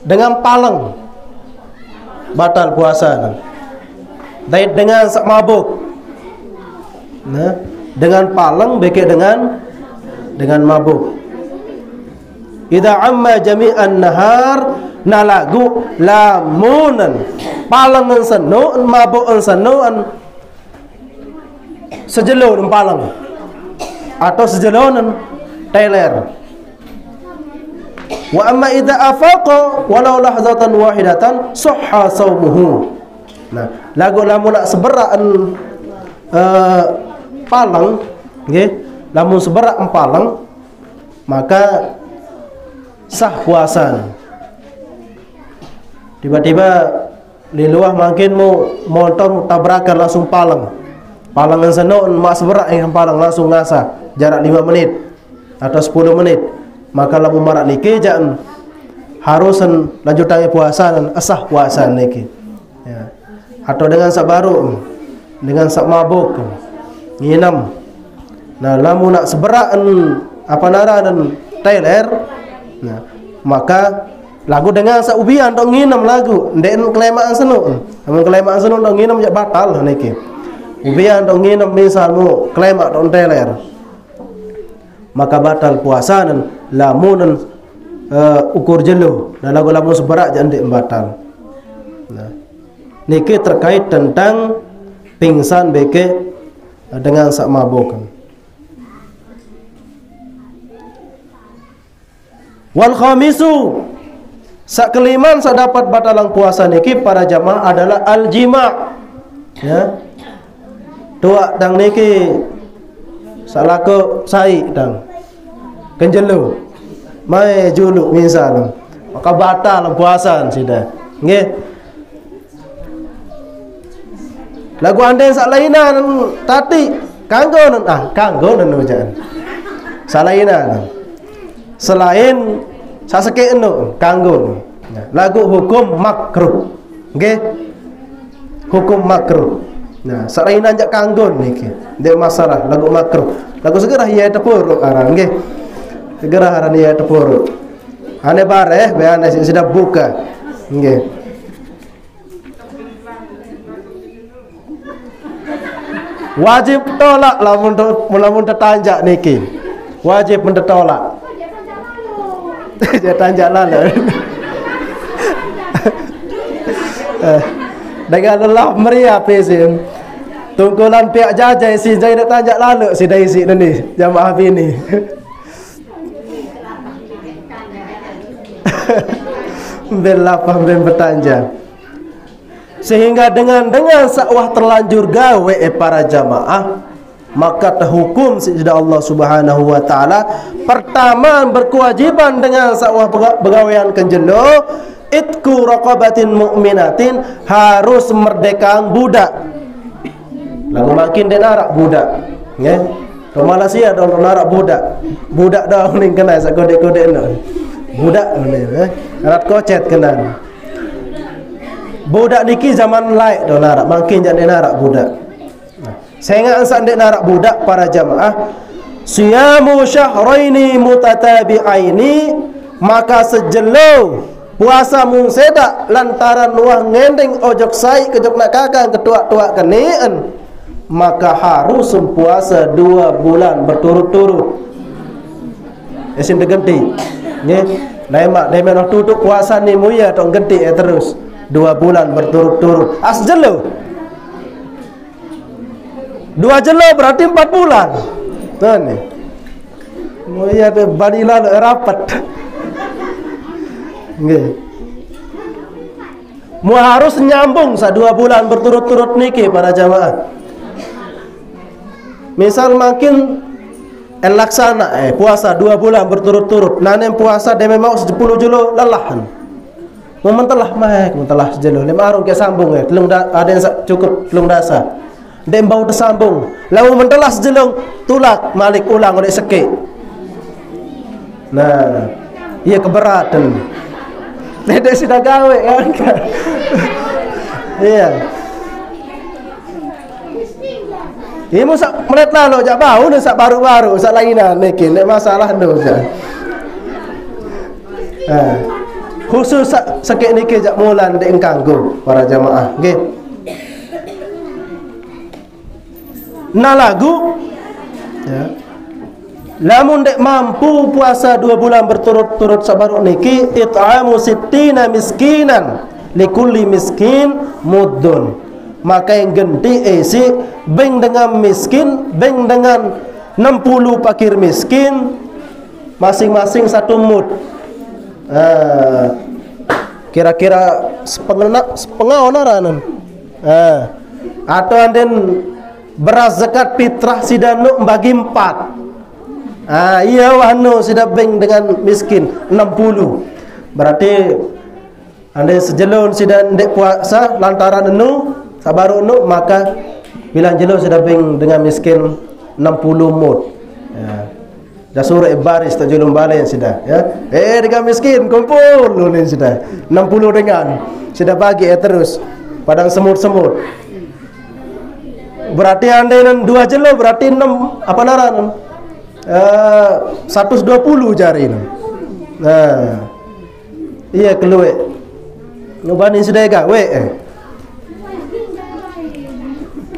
dengan paleng batal puasa. Dait dengan sak mabuk. Nah, dengan paleng beke dengan mabuk. Idza amma jami'an nahar nalagu lamunan palangan seno mabukan seno sejelon palang atau sejelonan teler. Wa amma idza afaqa walau lahzatan wahidatan sahha saumuhu. Nah, lagu lamun nak seberaan palang nggih, lamun seberak palang maka sah puasa. Tiba-tiba di luar mungkin mau motor tabrakan langsung palang. Palangan seno mak seberak yang palang langsung ngasah jarak 5 menit atau 10 menit. Maka lamun marak niki jangan harus lanjutannya puasa dan asah puasa niki. Ya. Atau dengan sak baru, dengan sak mabuk, nginam. Nah, lamun nak seberak apa nara dan teler. Nah, maka lagu dengan saubian dong nginam lagu ndek kelemaan seno. Amun kelemaan seno dong nginam ya batal niki. Ubian dong nginam misalmu kelemak dong teler. Maka batal puasa dan lamun ukur jelo dan lagu-lagu seberak jangan ndek batal. Nah, niki terkait tentang pingsan beke dengan sak mabuk. Wal khamisu Sak keliman sak dapat batalang puasa niki para jamaah adalah al-jima'. Ya. Tuak dang niki salako sai dang. Kenjelu. Mai juluk misal. Maka batal puasa sudah. Nggih. Lagu andai sak lainan tadi kanggo nan jangan. Salainan. Selain saseke eno kanggo. Lagu hukum makruh. Nggih. Hukum makruh. Nah, sarainan jak kanggo niki. Dek masalah lagu makruh. Lagu segera ya tepuruk aran nggih. Segera aran ya tepuruk. Ane bareh be ane sudah buka. Nggih. Wajib tolak lamun tetanjak niki. Wajib mentetolak. Dia tanjak lalu. Dengan lelah meriah pesin. Tungkulan pihak jajai si jai nak tanjak lalu si dai si ni jamaah bini. Belapang ben bertanja. Sehingga dengan sakwah terlanjur gawe para jamaah, maka terhukum sejak Allah Subhanahu wa taala pertama berkewajiban dengan sakwah begawean kenjelo itku raqabatin mu'minatin, harus merdekakan budak. Lagu makin den arak budak nggih to Malaysia do narak budak dah ning kena sak kode-kode no budak ni arat kocet kena budak niki zaman laik do narak makin jan den arak budak. Sehingga ansan dek narak budak para jamaah siyamu syahraini mutatabi'aini, maka sejelo puasa mung sedak lantaran wah ngending ojok sai kejok nak kakang ketuak-tuak keneen, maka harus puasa 2 bulan berturut-turut. Esim tegenti nggih lemak demen tutuk puasa ni muya tok genti terus 2 bulan berturut-turut. Asjelo 2 jelo berarti 4 bulan. Tuh ni. Muya be badila rapat. Nggih. Mu harus nyambung 2 bulan berturut-turut niki para jamaah. Misal makin laksana puasa 2 bulan berturut-turut. Nanem puasa deme mau 10 jelo lelahan. Momentelah momentelah sejelo 5 arung ke sambung telung ada yang cukup telung dasa. Dem bau tersambung. Lalu mentelas jelung tulak malik ulang oleh sekek. Nah, ia keberatan. Tidak sudah gawe kan? Iya. Ini musak menit lalu jak bau ni sak baru-baru sak lainan niki nek masalah tu je. Khusus sekek niki jak mulan dek kanggo para jamaah nggih. Nah lagu ya. Lamun dek mampu puasa 2 bulan berturut-turut sabaruk niki it'amu sittina miskinan likulli miskin muddun, maka yang genti isi beng dengan miskin beng dengan 60 pakir miskin masing-masing 1 mud. Kira-kira sepengau naranan. Atau anden beras zakat fitrah sidanu bagi 4. Iya wahno sudah beng dengan miskin 60. Berarti anda sejelon sudah ndek puasa lantaran enu sabaru enu, maka bilang jelo sudah beng dengan miskin 60 mud. Dah suruh baris tak julung balik sudah ya. Dengan miskin kumpul ni sudah 60 dengan sudah bagi terus padang semut-semut. Berarti anda nan 2 jelo berarti 6 apa naran? 120 jari ni. Iya keluar. Ngubani sudah gawe.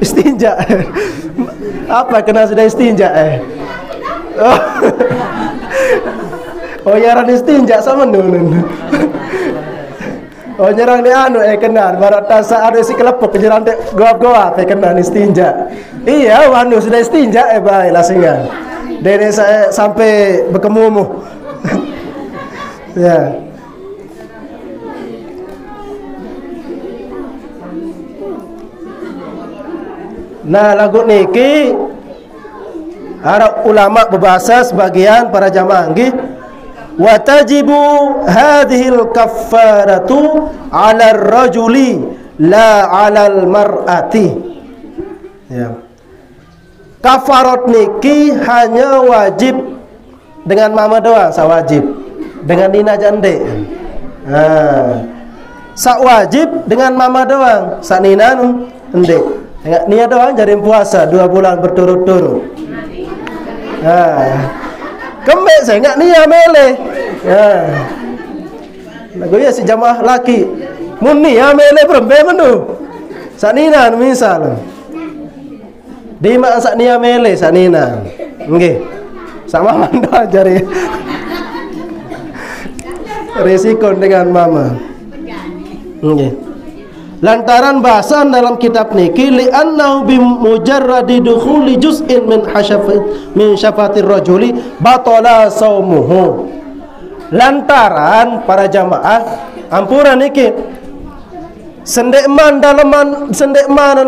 Istinja. Apa kena sudah istinja Oh yaran istinja sama nun. Oh nyerang ni anu kenal barat tasa ada si kelepok nyerang dek goa-goa kenal istinja. Iya wanu sudah istinja baik lasingan. Dari saya sampai berkemumu. Ya. Nah lagu niki Arab ulama berbahasa sebagian para jamaah nggih, wa tajibu hadhil kaffaratu 'ala ar-rajuli la 'alal mar'ati. Ya. Kafarat niki hanya wajib dengan mama doang, sa wajib. Dengan nina jande. Sa wajib dengan mama doang, sa nina ndek. Nia doang jadi puasa 2 bulan berturut-turut. Kembek saya enggak nia mele. Lagu ya si jamaah laki. Mun nia mele perembe mendu. Sa nina misal. Di mak sak nia mele sak nina. Nggih. Sama manda jari. Risiko dengan mama. Nggih. Lantaran bahasan dalam kitab niki li'annahu bimujarradi dukhuli juz'in min syafatir rajuli batala saumuhu. Lantaran para jamaah ampura niki sendekman dalaman sendekman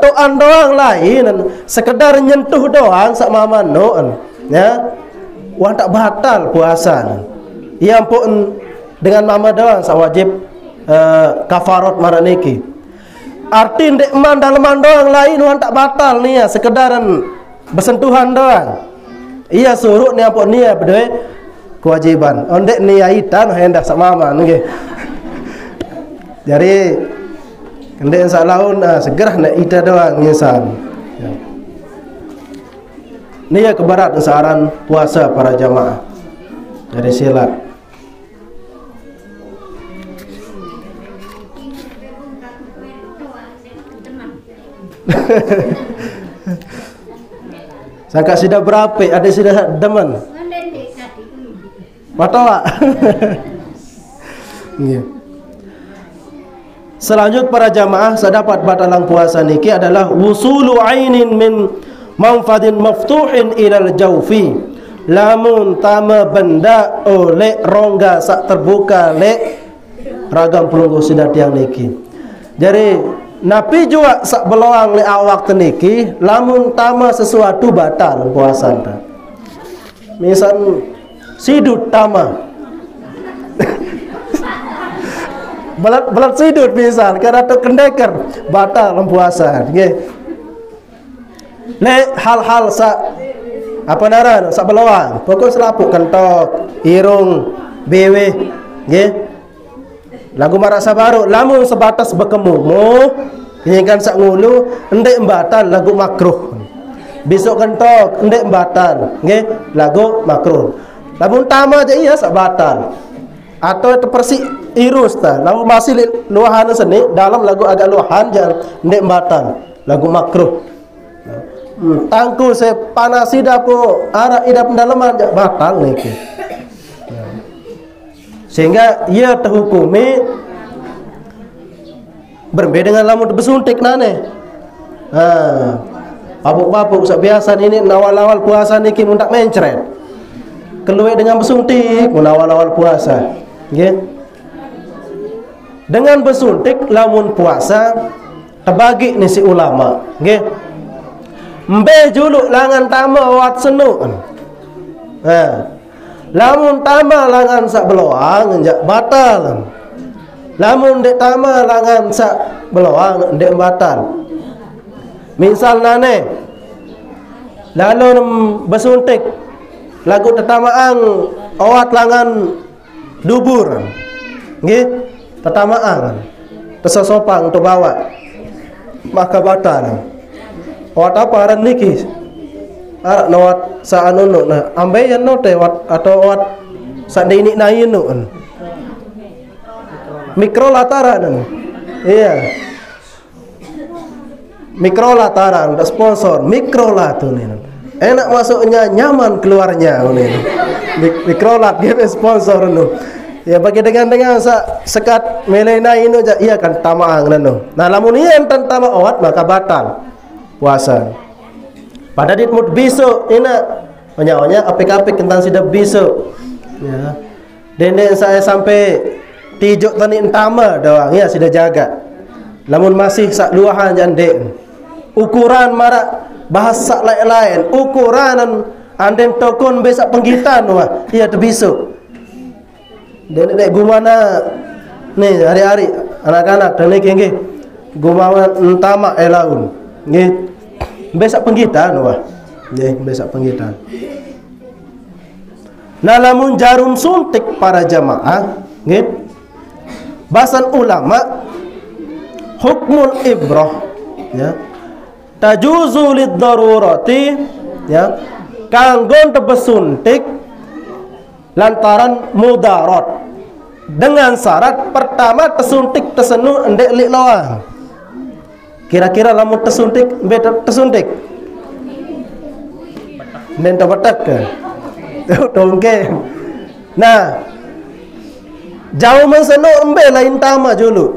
toan doang lain sekedar nyentuh doang sak mamano ya wah tak batal puasa. Ia pun dengan mama doang sak wajib kafarat marah niki. Arti ndek man dalaman doang lain wan tak batal nih ya sekedaran bersentuhan doang. Iya suruh ni apa ni berdua kewajiban. Ondek ni aitan hendak sama mama nggih. Jadi ndek salaun segera nak ita doang ngisan. Ya. Ni ya kebarat saran puasa para jamaah. Jadi silat. Sangka sudah berapa? Ada sudah demen. Matawa. Selanjut para jamaah sedapat batalang puasa niki adalah wusulu ainin min manfadin maftuhin ilal jawfi. Lamun tama benda oleh rongga sak terbuka le ragam pelunggu sudah tiang niki. Jadi napi juga sak beloang le awak teniki lamun tama sesuatu batal puasa ta. Misal sidut tama. Belat sidut misal karena tu kendeker batal puasa nggih. Le hal-hal sak apa naran sak beloang pokok selapuk kentok irung bewe nggih. Lagu marasa baru lamun sebatas berkemumu kenyakan sak ngulu endek batal lagu makruh. Besok kentok endek batal nggih lagu makruh. Lamun tama je iya sak batal. Atau terpersik irus ta lamun masih luahan seni dalam lagu agak luahan jangan endek batal lagu makruh. Tangku saya panasi dapo arah idap pendalaman batal niki. Sehingga ia terhukumi berbeda dengan lamun bersuntik nane. Papuk-papuk biasa ini awal-awal puasa niki mun tak mencret. Keluar dengan bersuntik mun awal-awal puasa. Nggih. Dengan bersuntik lamun puasa terbagi ni si ulama, nggih. Mbe juluk langan tama wat senu. Lamun tama langan sak beloang njak batal. Lamun dek tama langan sak beloang ndek batal. Misal nane lalu bersuntik lagu tetamaan awat langan dubur. Nggih, tetamaan tersosopang untuk bawa maka batal. Awat apa ran niki? Arak nawat sa anu nah ambe yan no te wat atau wat sa dini na yinu mikro lataran iya mikro lataran sponsor mikro latun enak masuknya nyaman keluarnya mikro lat dia sponsor nu ya bagi dengan sa sekat melena inu iya kan tamaang nanu nah lamun iya enten tama awat maka batal puasa. Pada dit mut besok ina banyak apik-apik tentang sidap besok. Ya. Dendek saya sampai tijuk tani entama doang ya sudah jaga. Lamun masih sak luahan jandek. ukuran marak bahasa lain-lain, ukuran anden tokon besak penggitan wah iya terbisuk dek gumana nih hari-hari anak-anak dan nggih gumana entama elaun nggih besak penggitan wah nggih besak penggitan. Nah lamun jarum suntik para jamaah nggih bahasan ulama hukmul ibrah ya tajuzu lid darurati ya kanggon tebesuntik lantaran mudarat dengan syarat pertama tesuntik tesenu endek lik loang. Kira-kira lamun tesuntik beda tesuntik nen tebetak ke tongke. Nah jauh menseno embe lain tama julu.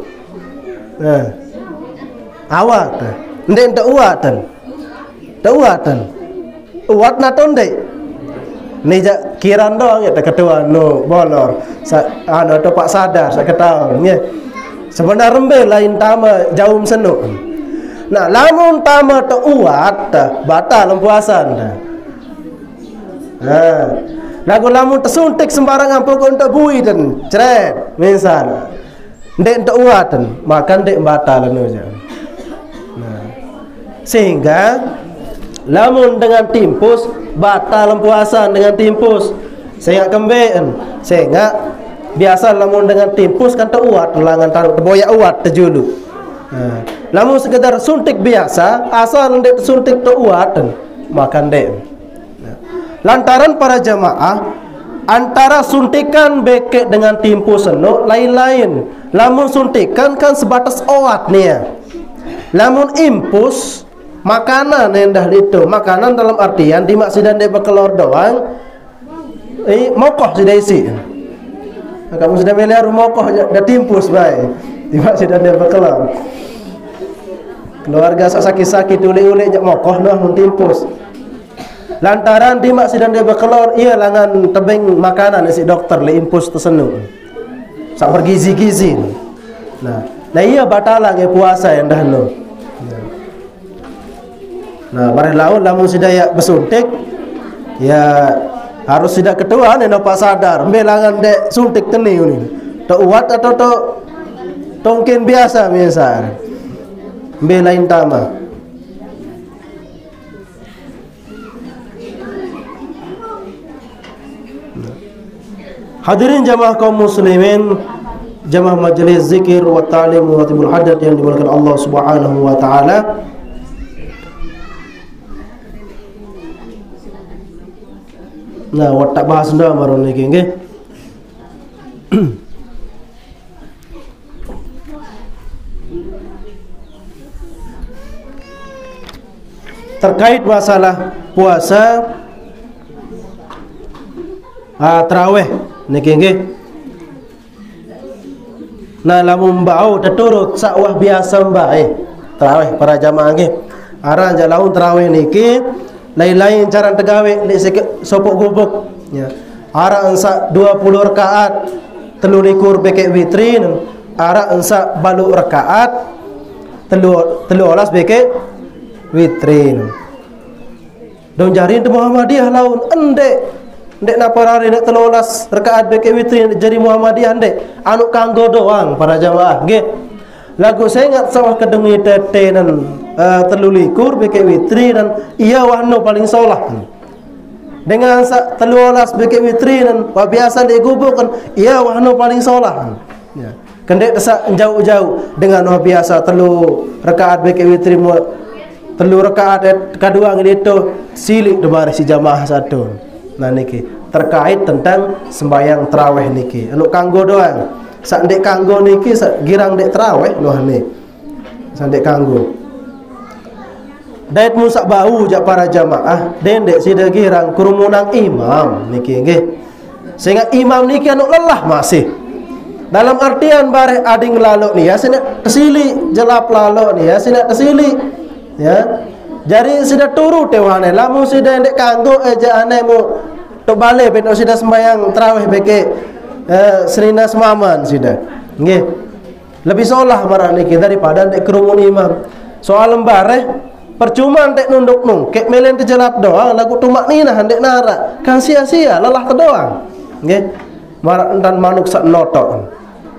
Nah awak ndek ndak uatan ndak uatan uat na tonde ni jak kiran doang ya ketua no bolor anu to pak sadar sak ketahuan ya sebenarnya rembe lain tama jauh seno. Nah lamun tama to uat batal puasa dah. Nah lagu lamun tersuntik sembarangan pokok untuk bui dan ceret misal ndek untuk uatan makan ndek batal anu aja. Nah sehingga lamun dengan timpus batal puasa dengan timpus sehingga kembeen sehingga biasa lamun dengan timpus kan uat langan boyak uat terjulu. Nah, lamun sekedar suntik biasa asal ndek suntik uat makan dek. Nah, lantaran para jamaah antara suntikan beke dengan timpus seno lain-lain. Lamun suntikan kan sebatas oat nih ya. Lamun impus makanan yang dah itu makanan dalam artian dimaksidan dia berkelor doang mokoh sudah isi kamu sudah melihat mokoh dah timpus baik dimaksidan dia berkelor keluarga sakit-sakit uli-uli jak mokoh noh timpus lantaran dimaksidan dia berkelor iya langan tebing makanan si dokter le impus tersenu sak bergizi-gizi. Nah iya batalang ya puasa yang dah no. Nah, barang laun lamun sudah ya bersuntik ya harus sudah ketua nih pak sadar belangan dek suntik teni ni to uat atau to tongkin biasa belain tama. Hadirin jamaah kaum muslimin, jamaah majelis zikir wa ta'lim wa tibul hadat yang dimuliakan Allah Subhanahu wa taala. Nah, watak bahas ndak maron niki nggih. Terkait masalah puasa tarawih niki nggih. Nah, lamun bau teturut sakwah biasa mbae tarawih para jamaah nggih. Aran jalaun tarawih niki lain-lain cara tegawe li sopok gubuk ya. Ara ensa 20 rakaat 23 beke witrin, ara ensa balu rakaat 13 beke witrin. Dong jari tu Muhammadiyah laun endek naparari nek 13 rakaat beke witrin jadi Muhammadiyah endek anu kanggo doang para jamaah nggih. Lagu saya ingat sawah kedengi tete dan telulikur beke witri dan iya wahno paling solah dengan 13 beke witri dan biasa digubuk kan iya wahno paling solah ya. Kendek desak jauh-jauh dengan biasa telu rakaat beke witri telu rakaat kedua itu silik demare si jamaah satu. Nah niki terkait tentang sembahyang tarawih niki anu kanggo doang. Sak ndek kanggo niki sak girang dek tarawih loh ni. Sak ndek kanggo. Dait musak bau jak para jamaah dendek sida girang kerumunan imam niki nggih. Sehingga imam niki anu lelah masih. Dalam artian bare ading lalu ni ya sina tesili jelap lalu ni ya sina tesili ya. Jadi sida turu tewane lamun sida ndek kanggo eja ane mu tok bale ben sida sembayang tarawih beke serina semaman sudah nggih lebih solah marah niki daripada ndek kerumun imam soal lembareh Percuma ndek nunduk nungkek melen terjelap doang lagu tumak nina ndek nara kan sia-sia lelah doang nggih marak dan manuk sak notok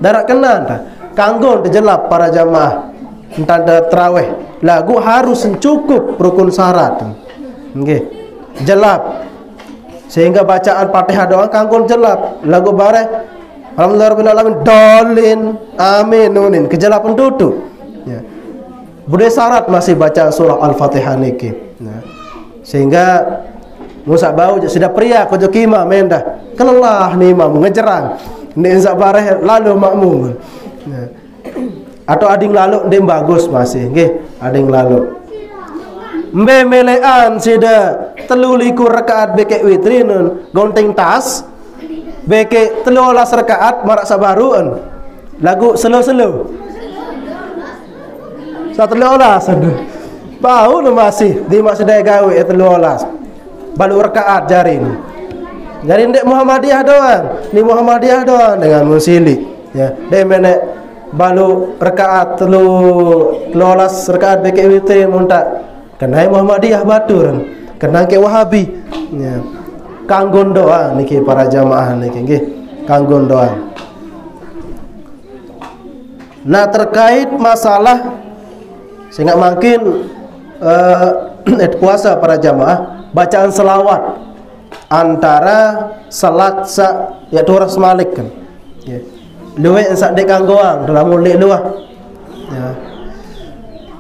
darak kena ta kanggo terjelap para jamaah entan tarawih lagu harus cukup rukun syarat nggih jelap sehingga bacaan Fatihah doang kanggo jelap lagu bareh alhamdulillah alamin dolin amin nunin kejelapan duduk ya. Budaya syarat masih baca surah Al-Fatihah niki. Nah, sehingga musak bau sudah pria kojo kima mendah. Kelelah ni imam ngejerang. Nek sak bareh lalu makmum. Nah. Atau ading lalu ndem bagus masih nggih, ading lalu. Mbe melean sida 13 rakaat beke witrinun gonteng tas. Beke 13 rakaat marak sabaruan. Lagu selo-selo. Satu leolas bau lu masih di masjid gawe itu leolas balu rakaat jarin jadi ndek Muhammadiyah doang ni Muhammadiyah doang dengan musili ya de menek balu rakaat telu leolas rakaat beke witir munta kenai Muhammadiyah batur kenang ke Wahabi ya kanggon doang niki para jamaah niki nggih kanggon doang. Nah terkait masalah sehingga makin puasa para jamaah bacaan selawat antara salat sa ya turas malik kan ya luwe sak dek kanggoang dalam mulih luah ya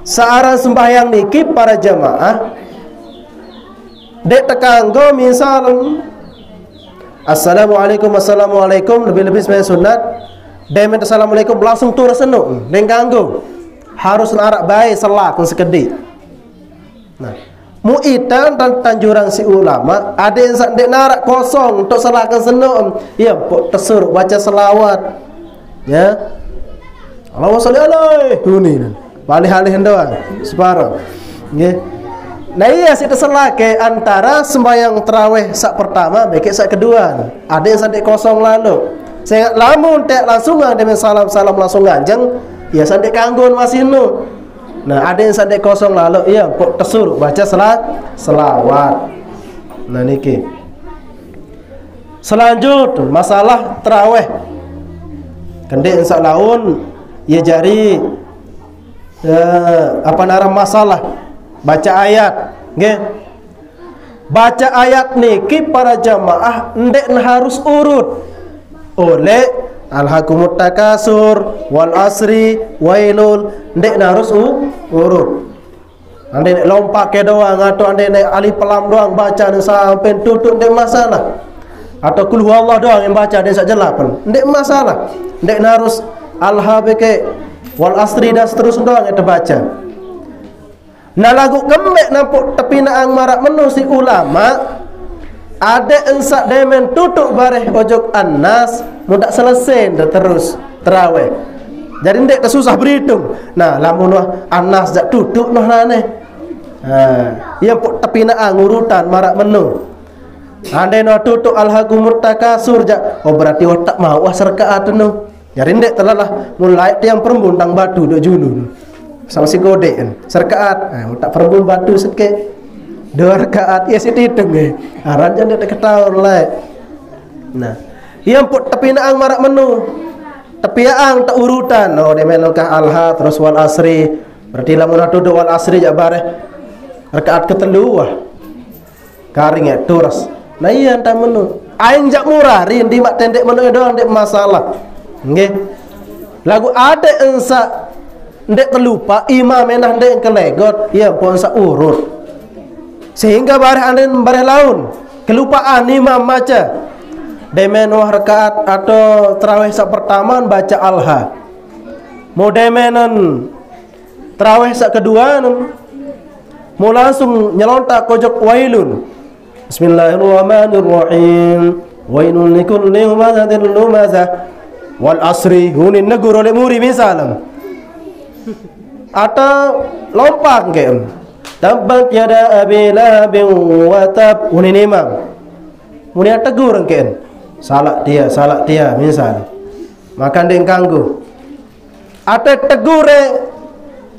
searah sembahyang niki para jamaah dek tekanggo misal assalamualaikum lebih-lebih sebagai sunat demen assalamualaikum langsung turas senuk dek kanggo harus narak baik salat sekedip. Nah, muitan dan tanjurang si ulama ada yang dek narak kosong untuk salatkan senuk. Ya, tersuruh baca selawat. Ya. Allahumma sholli alaihi hunin. Balih-alih doang separuh. Nggih. Nah iya sih terselake antara sembahyang tarawih sak pertama beke sak kedua. Ada yang dek kosong lalu. Saya lamun tek langsung dengan salam-salam langsung ganjeng. Ya sandek kanggon masih nu. Nah ada yang sandek kosong lalu ya kok tersuruh baca selawat. Nah niki. Selanjut masalah tarawih. Kendek sak laun ya jari apa nara masalah baca ayat nggih. Baca ayat niki para jamaah ndek harus urut oleh alhaqumut takasur wal asri wailul ndek harus urut. Ande lompat ke doang atau ande alif lam doang baca sampai tutup ndek masalah. Atau kul huwallah doang yang baca dia sak jelapan. Ndek masalah. Ndek harus alhabeke wal asri dan seterusnya doang yang terbaca. Nah lagu kemek nampuk tepi naang marak menu si ulama ada ensak demen tutup bareh ojok An-Nas mudak selesai terus terawih. Jadi ndek susah berhitung. Nah lamun An-Nas jak tutup noh nane. Yang pok tepi naang urutan marak menu. Ande no tutup alhaqumut takasur jak. Oh berarti tak mau serkaat no. Jadi ndek telalah mulai tiang perembun tang batu dok junun. Sama si gode kan serkaat. Tak perembun batu seke. 2 rakaat ya si hitung eh. Aran jan ndek ketahuan lah. Nah, yang put tepi naang marak menu. Tepi aang tak urutan. Oh de menokah alha terus wal asri. Berarti lamun tutup wal asri jak bareh rakaat ketelu wah. Karing ya turas. Nah iya entah menu. Aing jak murah rin di mak tendek menu doang ndek masalah. Nggih. Lagu ada ensa ndek terlupa imam menah ndek kelegot, ya pun sa urut. Sehingga bareh anden bareh laun kelupaan imam maca. Demen wah rakaat atau tarawih sak pertama baca alha. Mau demenan tarawih sak kedua mau langsung nyelontak kojok wailun. Bismillahirrahmanirrahim. Wailun likulli humazatin lumazah. Wal asri hunin negur oleh muri misalam. Atau lompat ke tabbat yada abi labin wa tab hunin imam. Muni tegur ke salah dia misal. Makan deng kanggo. Atau tegur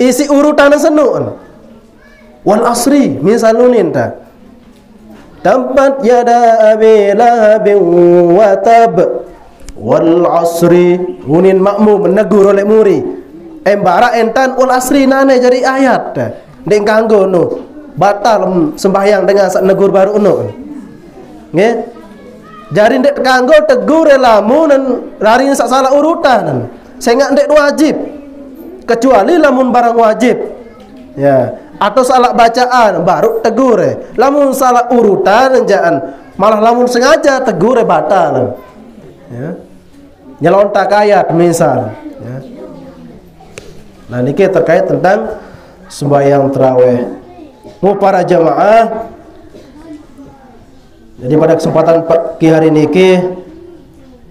isi urutan senuk. Wal asri misalunin ta. Tabbat yada abi lahabin wa tab. Wal asri unin makmum menegur oleh muri. Embara entan wal asri nane jadi ayat ta. Dek kanggo no. Batal sembahyang dengan sak negur baru no. Nggih. Jari ndek kanggo tegur lamun lari sak salah urutan. Saya ndek wajib. Kecuali lamun barang wajib. Ya, atau salah bacaan baru tegur. Lamun salah urutan jangan malah lamun sengaja tegur batal. Ya. Nyelontak ayat misal, ya. Nah, niki terkait tentang sembahyang tarawih. Mu para jamaah, jadi pada kesempatan pagi hari niki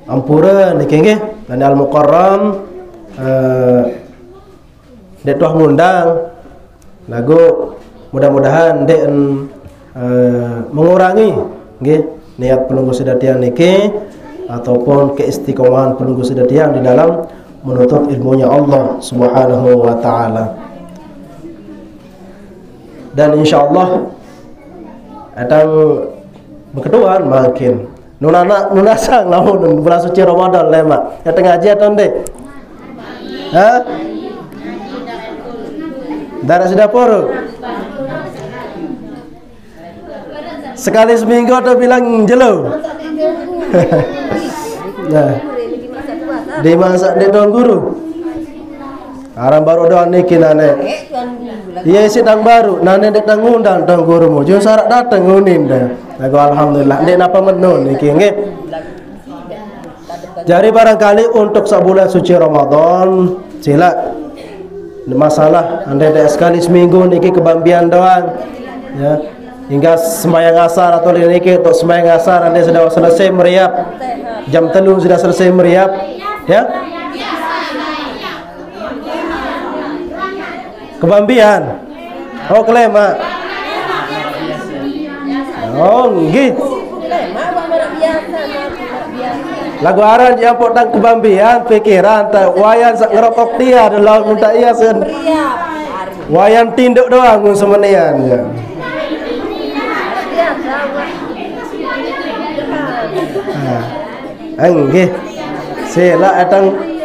ampura niki nggih dan Al-Mukarram dek tuah ngundang lagu mudah-mudahan dek mengurangi nggih niat penunggu sedatian niki ataupun keistiqomahan penunggu sedatian di dalam menuntut ilmunya Allah Subhanahu wa taala. Dan insyaallah akan berkeduaan makin nunasang lamun bulan suci Ramadan lemak. Ya tengah aja atau ndek? Hah? Darah sudah poro. Sekali seminggu atau bilang jelo. Nah, dimasak di tuan guru. Arang baru doang niki nane. Iya sidang baru, nane dek tang ngundang tuan guru mu. Jo sarak datang ngunin dah. Aku alhamdulillah. Dek napa menun niki nggih. Jadi barangkali untuk sebulan suci Ramadan sila masalah anda dek sekali seminggu niki kebambian doang. Ya. Hingga sembahyang asar atau niki untuk sembahyang asar anda sudah selesai meriap. Jam 3 sudah selesai meriap. Ya. Kebambian. Oh, kelema. Oh, nggih. Lagu aran yang potang kebambian pikiran tak wayan sak ngerokok dia adalah minta iya sen. Wayan tinduk doang ngun semenian ya. Nggih. Sila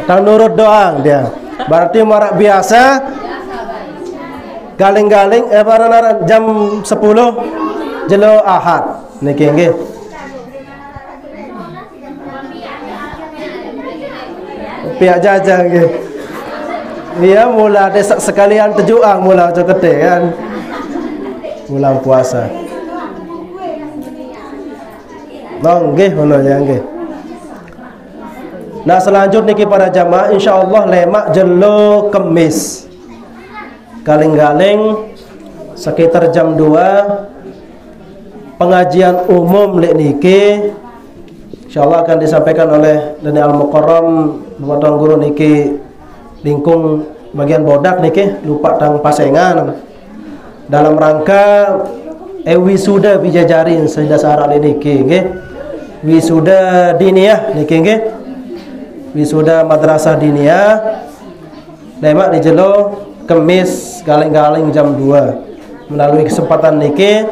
tang nurut doang dia. Berarti marak biasa. Galing-galing paranan jam 10 jelo Ahad niki nggih. Pihak jajang nggih. Iya mula desak sekalian tejuang mula cokete kan. Bulan puasa. Nggih ngono ya nggih. Nah selanjutnya niki para jamaah insyaallah lemak jelo Kemis. Galing-galing sekitar jam 2 pengajian umum lek niki insyaallah akan disampaikan oleh Dani Al-Mukarram Bapak Guru niki lingkung bagian bodak niki lupa tang pasengan dalam rangka wisuda bijajarin sedasar lek niki nggih. Wisuda diniyah niki nggih. Wisuda madrasah diniyah lemak di jelo Kemis galing-galing jam 2 melalui kesempatan niki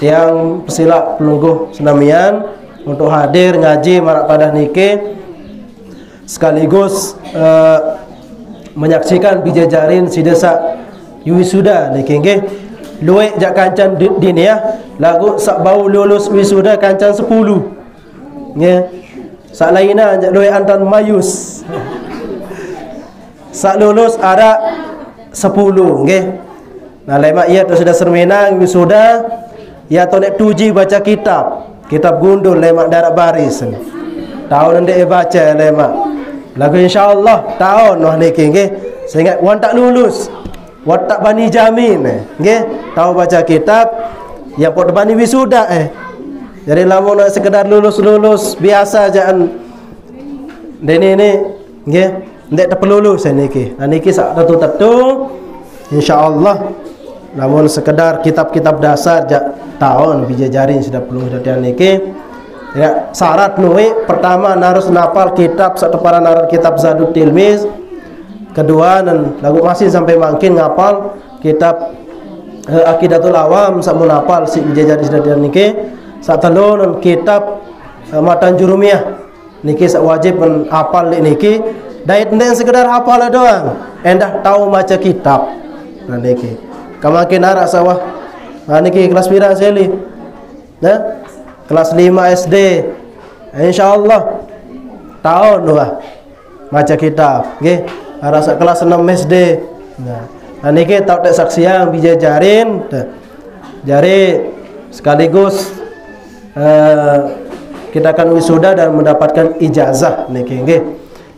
yang pesila pelungguh senamian untuk hadir ngaji marak pada niki sekaligus menyaksikan bijajarin si desa wisuda niki nggih luwek jak kancan diniyah lagu sak bau lulus wisuda kancan 10 nggih sak laina jak luwek antan mayus sak lulus ada 10 nggih. Nah lemak ia tu sudah sermenang wisuda ya tu nek tuji baca kitab gundul lemak darat baris. Tahun ndek baca lemak. Lagu insyaallah tahun noh niki nggih. Sehingga wan tak lulus. Wan tak bani jamin nggih. Tahu baca kitab yang pot bani wisuda Jadi lamun sekedar lulus biasa jangan dene ni nggih. Ndek terpelulus niki. Niki sak tetu insyaallah namun sekedar kitab-kitab dasar tahun bijajarin sudah perlu dadian niki. Ya syarat nuwi pertama harus nafal kitab sateparan narar kitab Zadut Tilmiz. Kedua dan lagu masih sampai makin ngapal kitab Aqidatul Awam sak mun hafal si bijajari sedadian niki, sak telun kitab Matan Jurumiyah niki sak wajib men hafal niki. Dait nden sekedar hafal doang, endah tahu maca kitab. Nah niki. Kamakin arak sawah. Nah niki kelas pira seli? Nah, kelas 5 SD. Insyaallah tahun dua maca kitab nggih. Arak kelas 6 SD. Nah niki tau tek saksian bijajarin jari sekaligus kita akan wisuda dan mendapatkan ijazah niki nggih.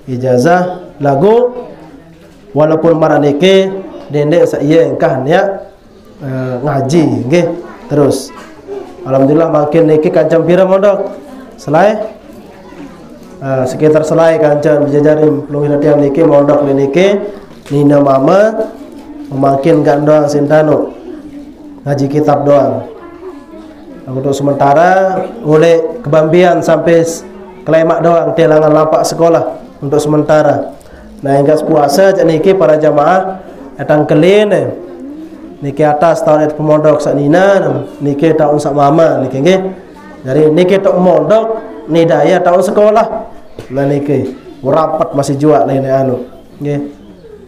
Ijazah lagu walaupun marah niki dendek saya engkah niat ngaji nggih. Terus alhamdulillah makin niki kancam pira mondok selai sekitar selai kancam bijajarin pelung latihan niki mondok niki nina mama memakin kan doang sintano ngaji kitab doang. Untuk sementara oleh kebambian sampai kelemak doang telangan lapak sekolah untuk sementara. Nah hingga puasa cak niki para jamaah datang kelin niki atas tahun pemondok sak nina niki tahun sak mama niki nggih. Jadi niki tok mondok ni daya tahun sekolah. Nah niki rapat masih jual lain anu nggih.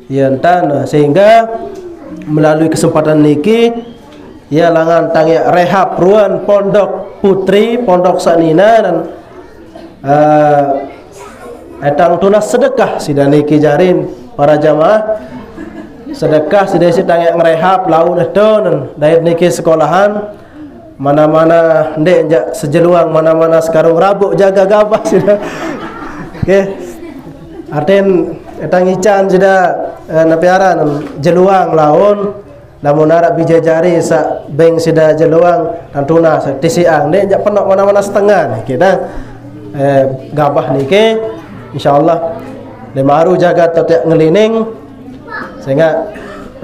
Ya entan sehingga melalui kesempatan niki ya langan tangya rehab ruan pondok putri pondok sanina dan etang tunas sedekah sida niki jarin para jamaah sedekah sida si tangya ngerehab laun edon dait niki sekolahan mana-mana ndek jak sejeluang mana-mana sekarang rabuk jaga gabah sida. Okey. Arten etang ican sudah napiara jeluang laun namun arab bijajari sa beng sudah jeluang dan tunas tisiang ndek jak penok mana-mana setengah kita gabah niki insyaallah lemaru jaga tetek ngelining sehingga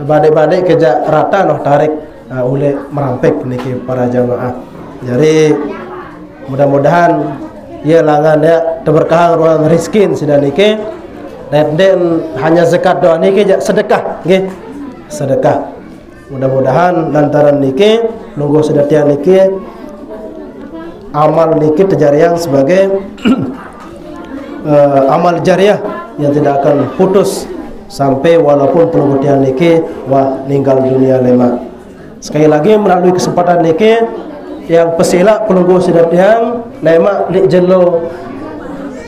badai-badai kejak rata noh tarik oleh merampek niki para jamaah. Jadi mudah-mudahan ya langan ya terberkahan ruang rizkin sudah niki dan hanya zakat doa niki jak sedekah nggih. Sedekah. Mudah-mudahan lantaran niki nunggu sedatian niki amal niki terjariang sebagai amal jariah yang tidak akan putus sampai walaupun penghutian niki wah ninggal dunia lema. Sekali lagi melalui kesempatan niki yang pesila penunggu sedatian lema di jelo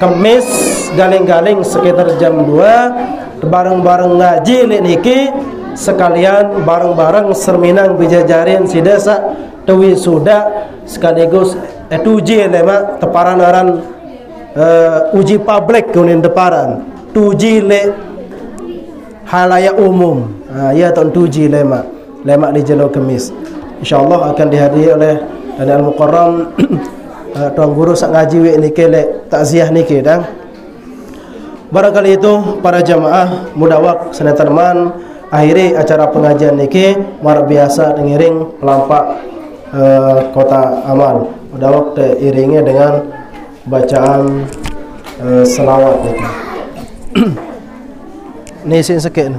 Kamis galing-galing sekitar jam 2 bareng-bareng ngaji niki sekalian bareng-bareng serminang bijajarin si desa tewi sudah sekaligus uji lema teparan aran uji publik kunin deparan tuji le halayak umum ya tahun tuji lema di Jelo Kemis insyaallah akan dihadiri oleh Dani Al-Mukarram tuan guru sak ngaji we niki le takziah niki dan barangkali itu para jamaah mudawak senetarman akhiri acara pengajian niki luar biasa dengiring pelampak kota amal mudawak iringnya dengan bacaan selawat niki. Nisin sekit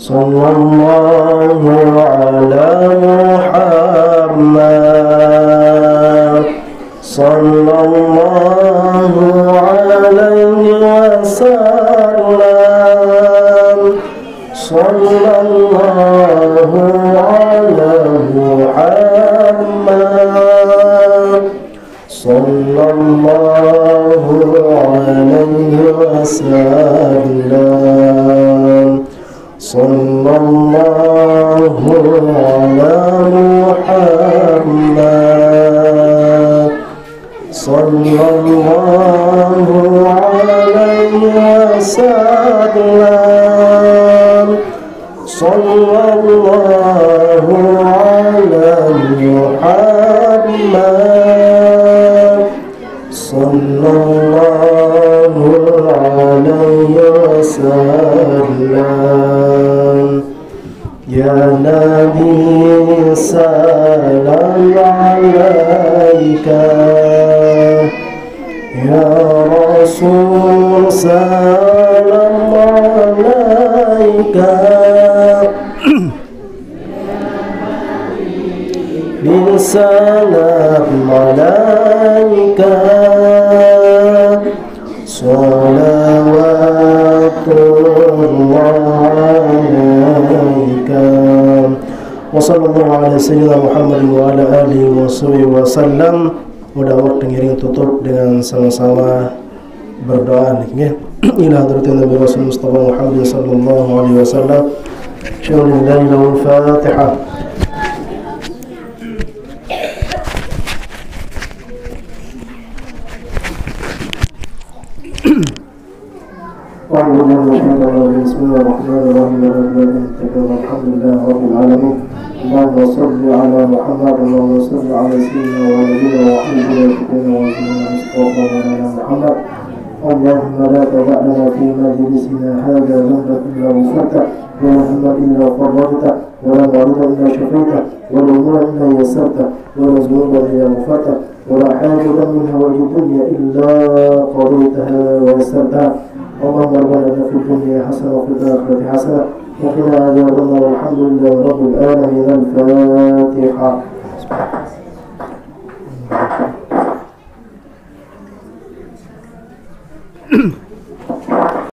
sallallahu ala Muhammad sallallahu alaihi wasallam sallallahu ala Muhammad sallallahu alaihi wasallam sallallahu ala Muhammad sallallahu alaihi wasallam sallallahu ala Muhammad sallallahu alaihi wasallam. Ya Nabi salam alaika, ya Rasul salam alaika, من سلام عليك صلوات الله عليك وصلى الله على sayyidina Muhammad wa ala alihi wasallam. Mudah-mudahan dengerin tutup dengan sama-sama berdoa nih. Ila hadratin Nabi Rasul Mustafa Muhammad sallallahu alaihi wasallam. Syukurlillahi lahu al-Fatihah. Bismillahirrahmanirrahim. Alhamdulillahirabbil alamin. Allahumma shalli ala Muhammad wa salli ala sayyidina wa nabiyina wa habibina wa Mustafa Muhammad. Allahumma la tada'na fi majlisina hadha dhanban illa ghafarta wa la hamma illa farajta wa la marida illa shafaita wa la umura illa yassarta wa la zunuba illa ghafarta wa la hajatan min hawaji dunya illa qadaytaha wa yassartaha. اللهم ربنا في الدنيا حسنة وفي الآخرة حسنة وقنا عذاب النار والحمد لله رب العالمين. الفاتحة.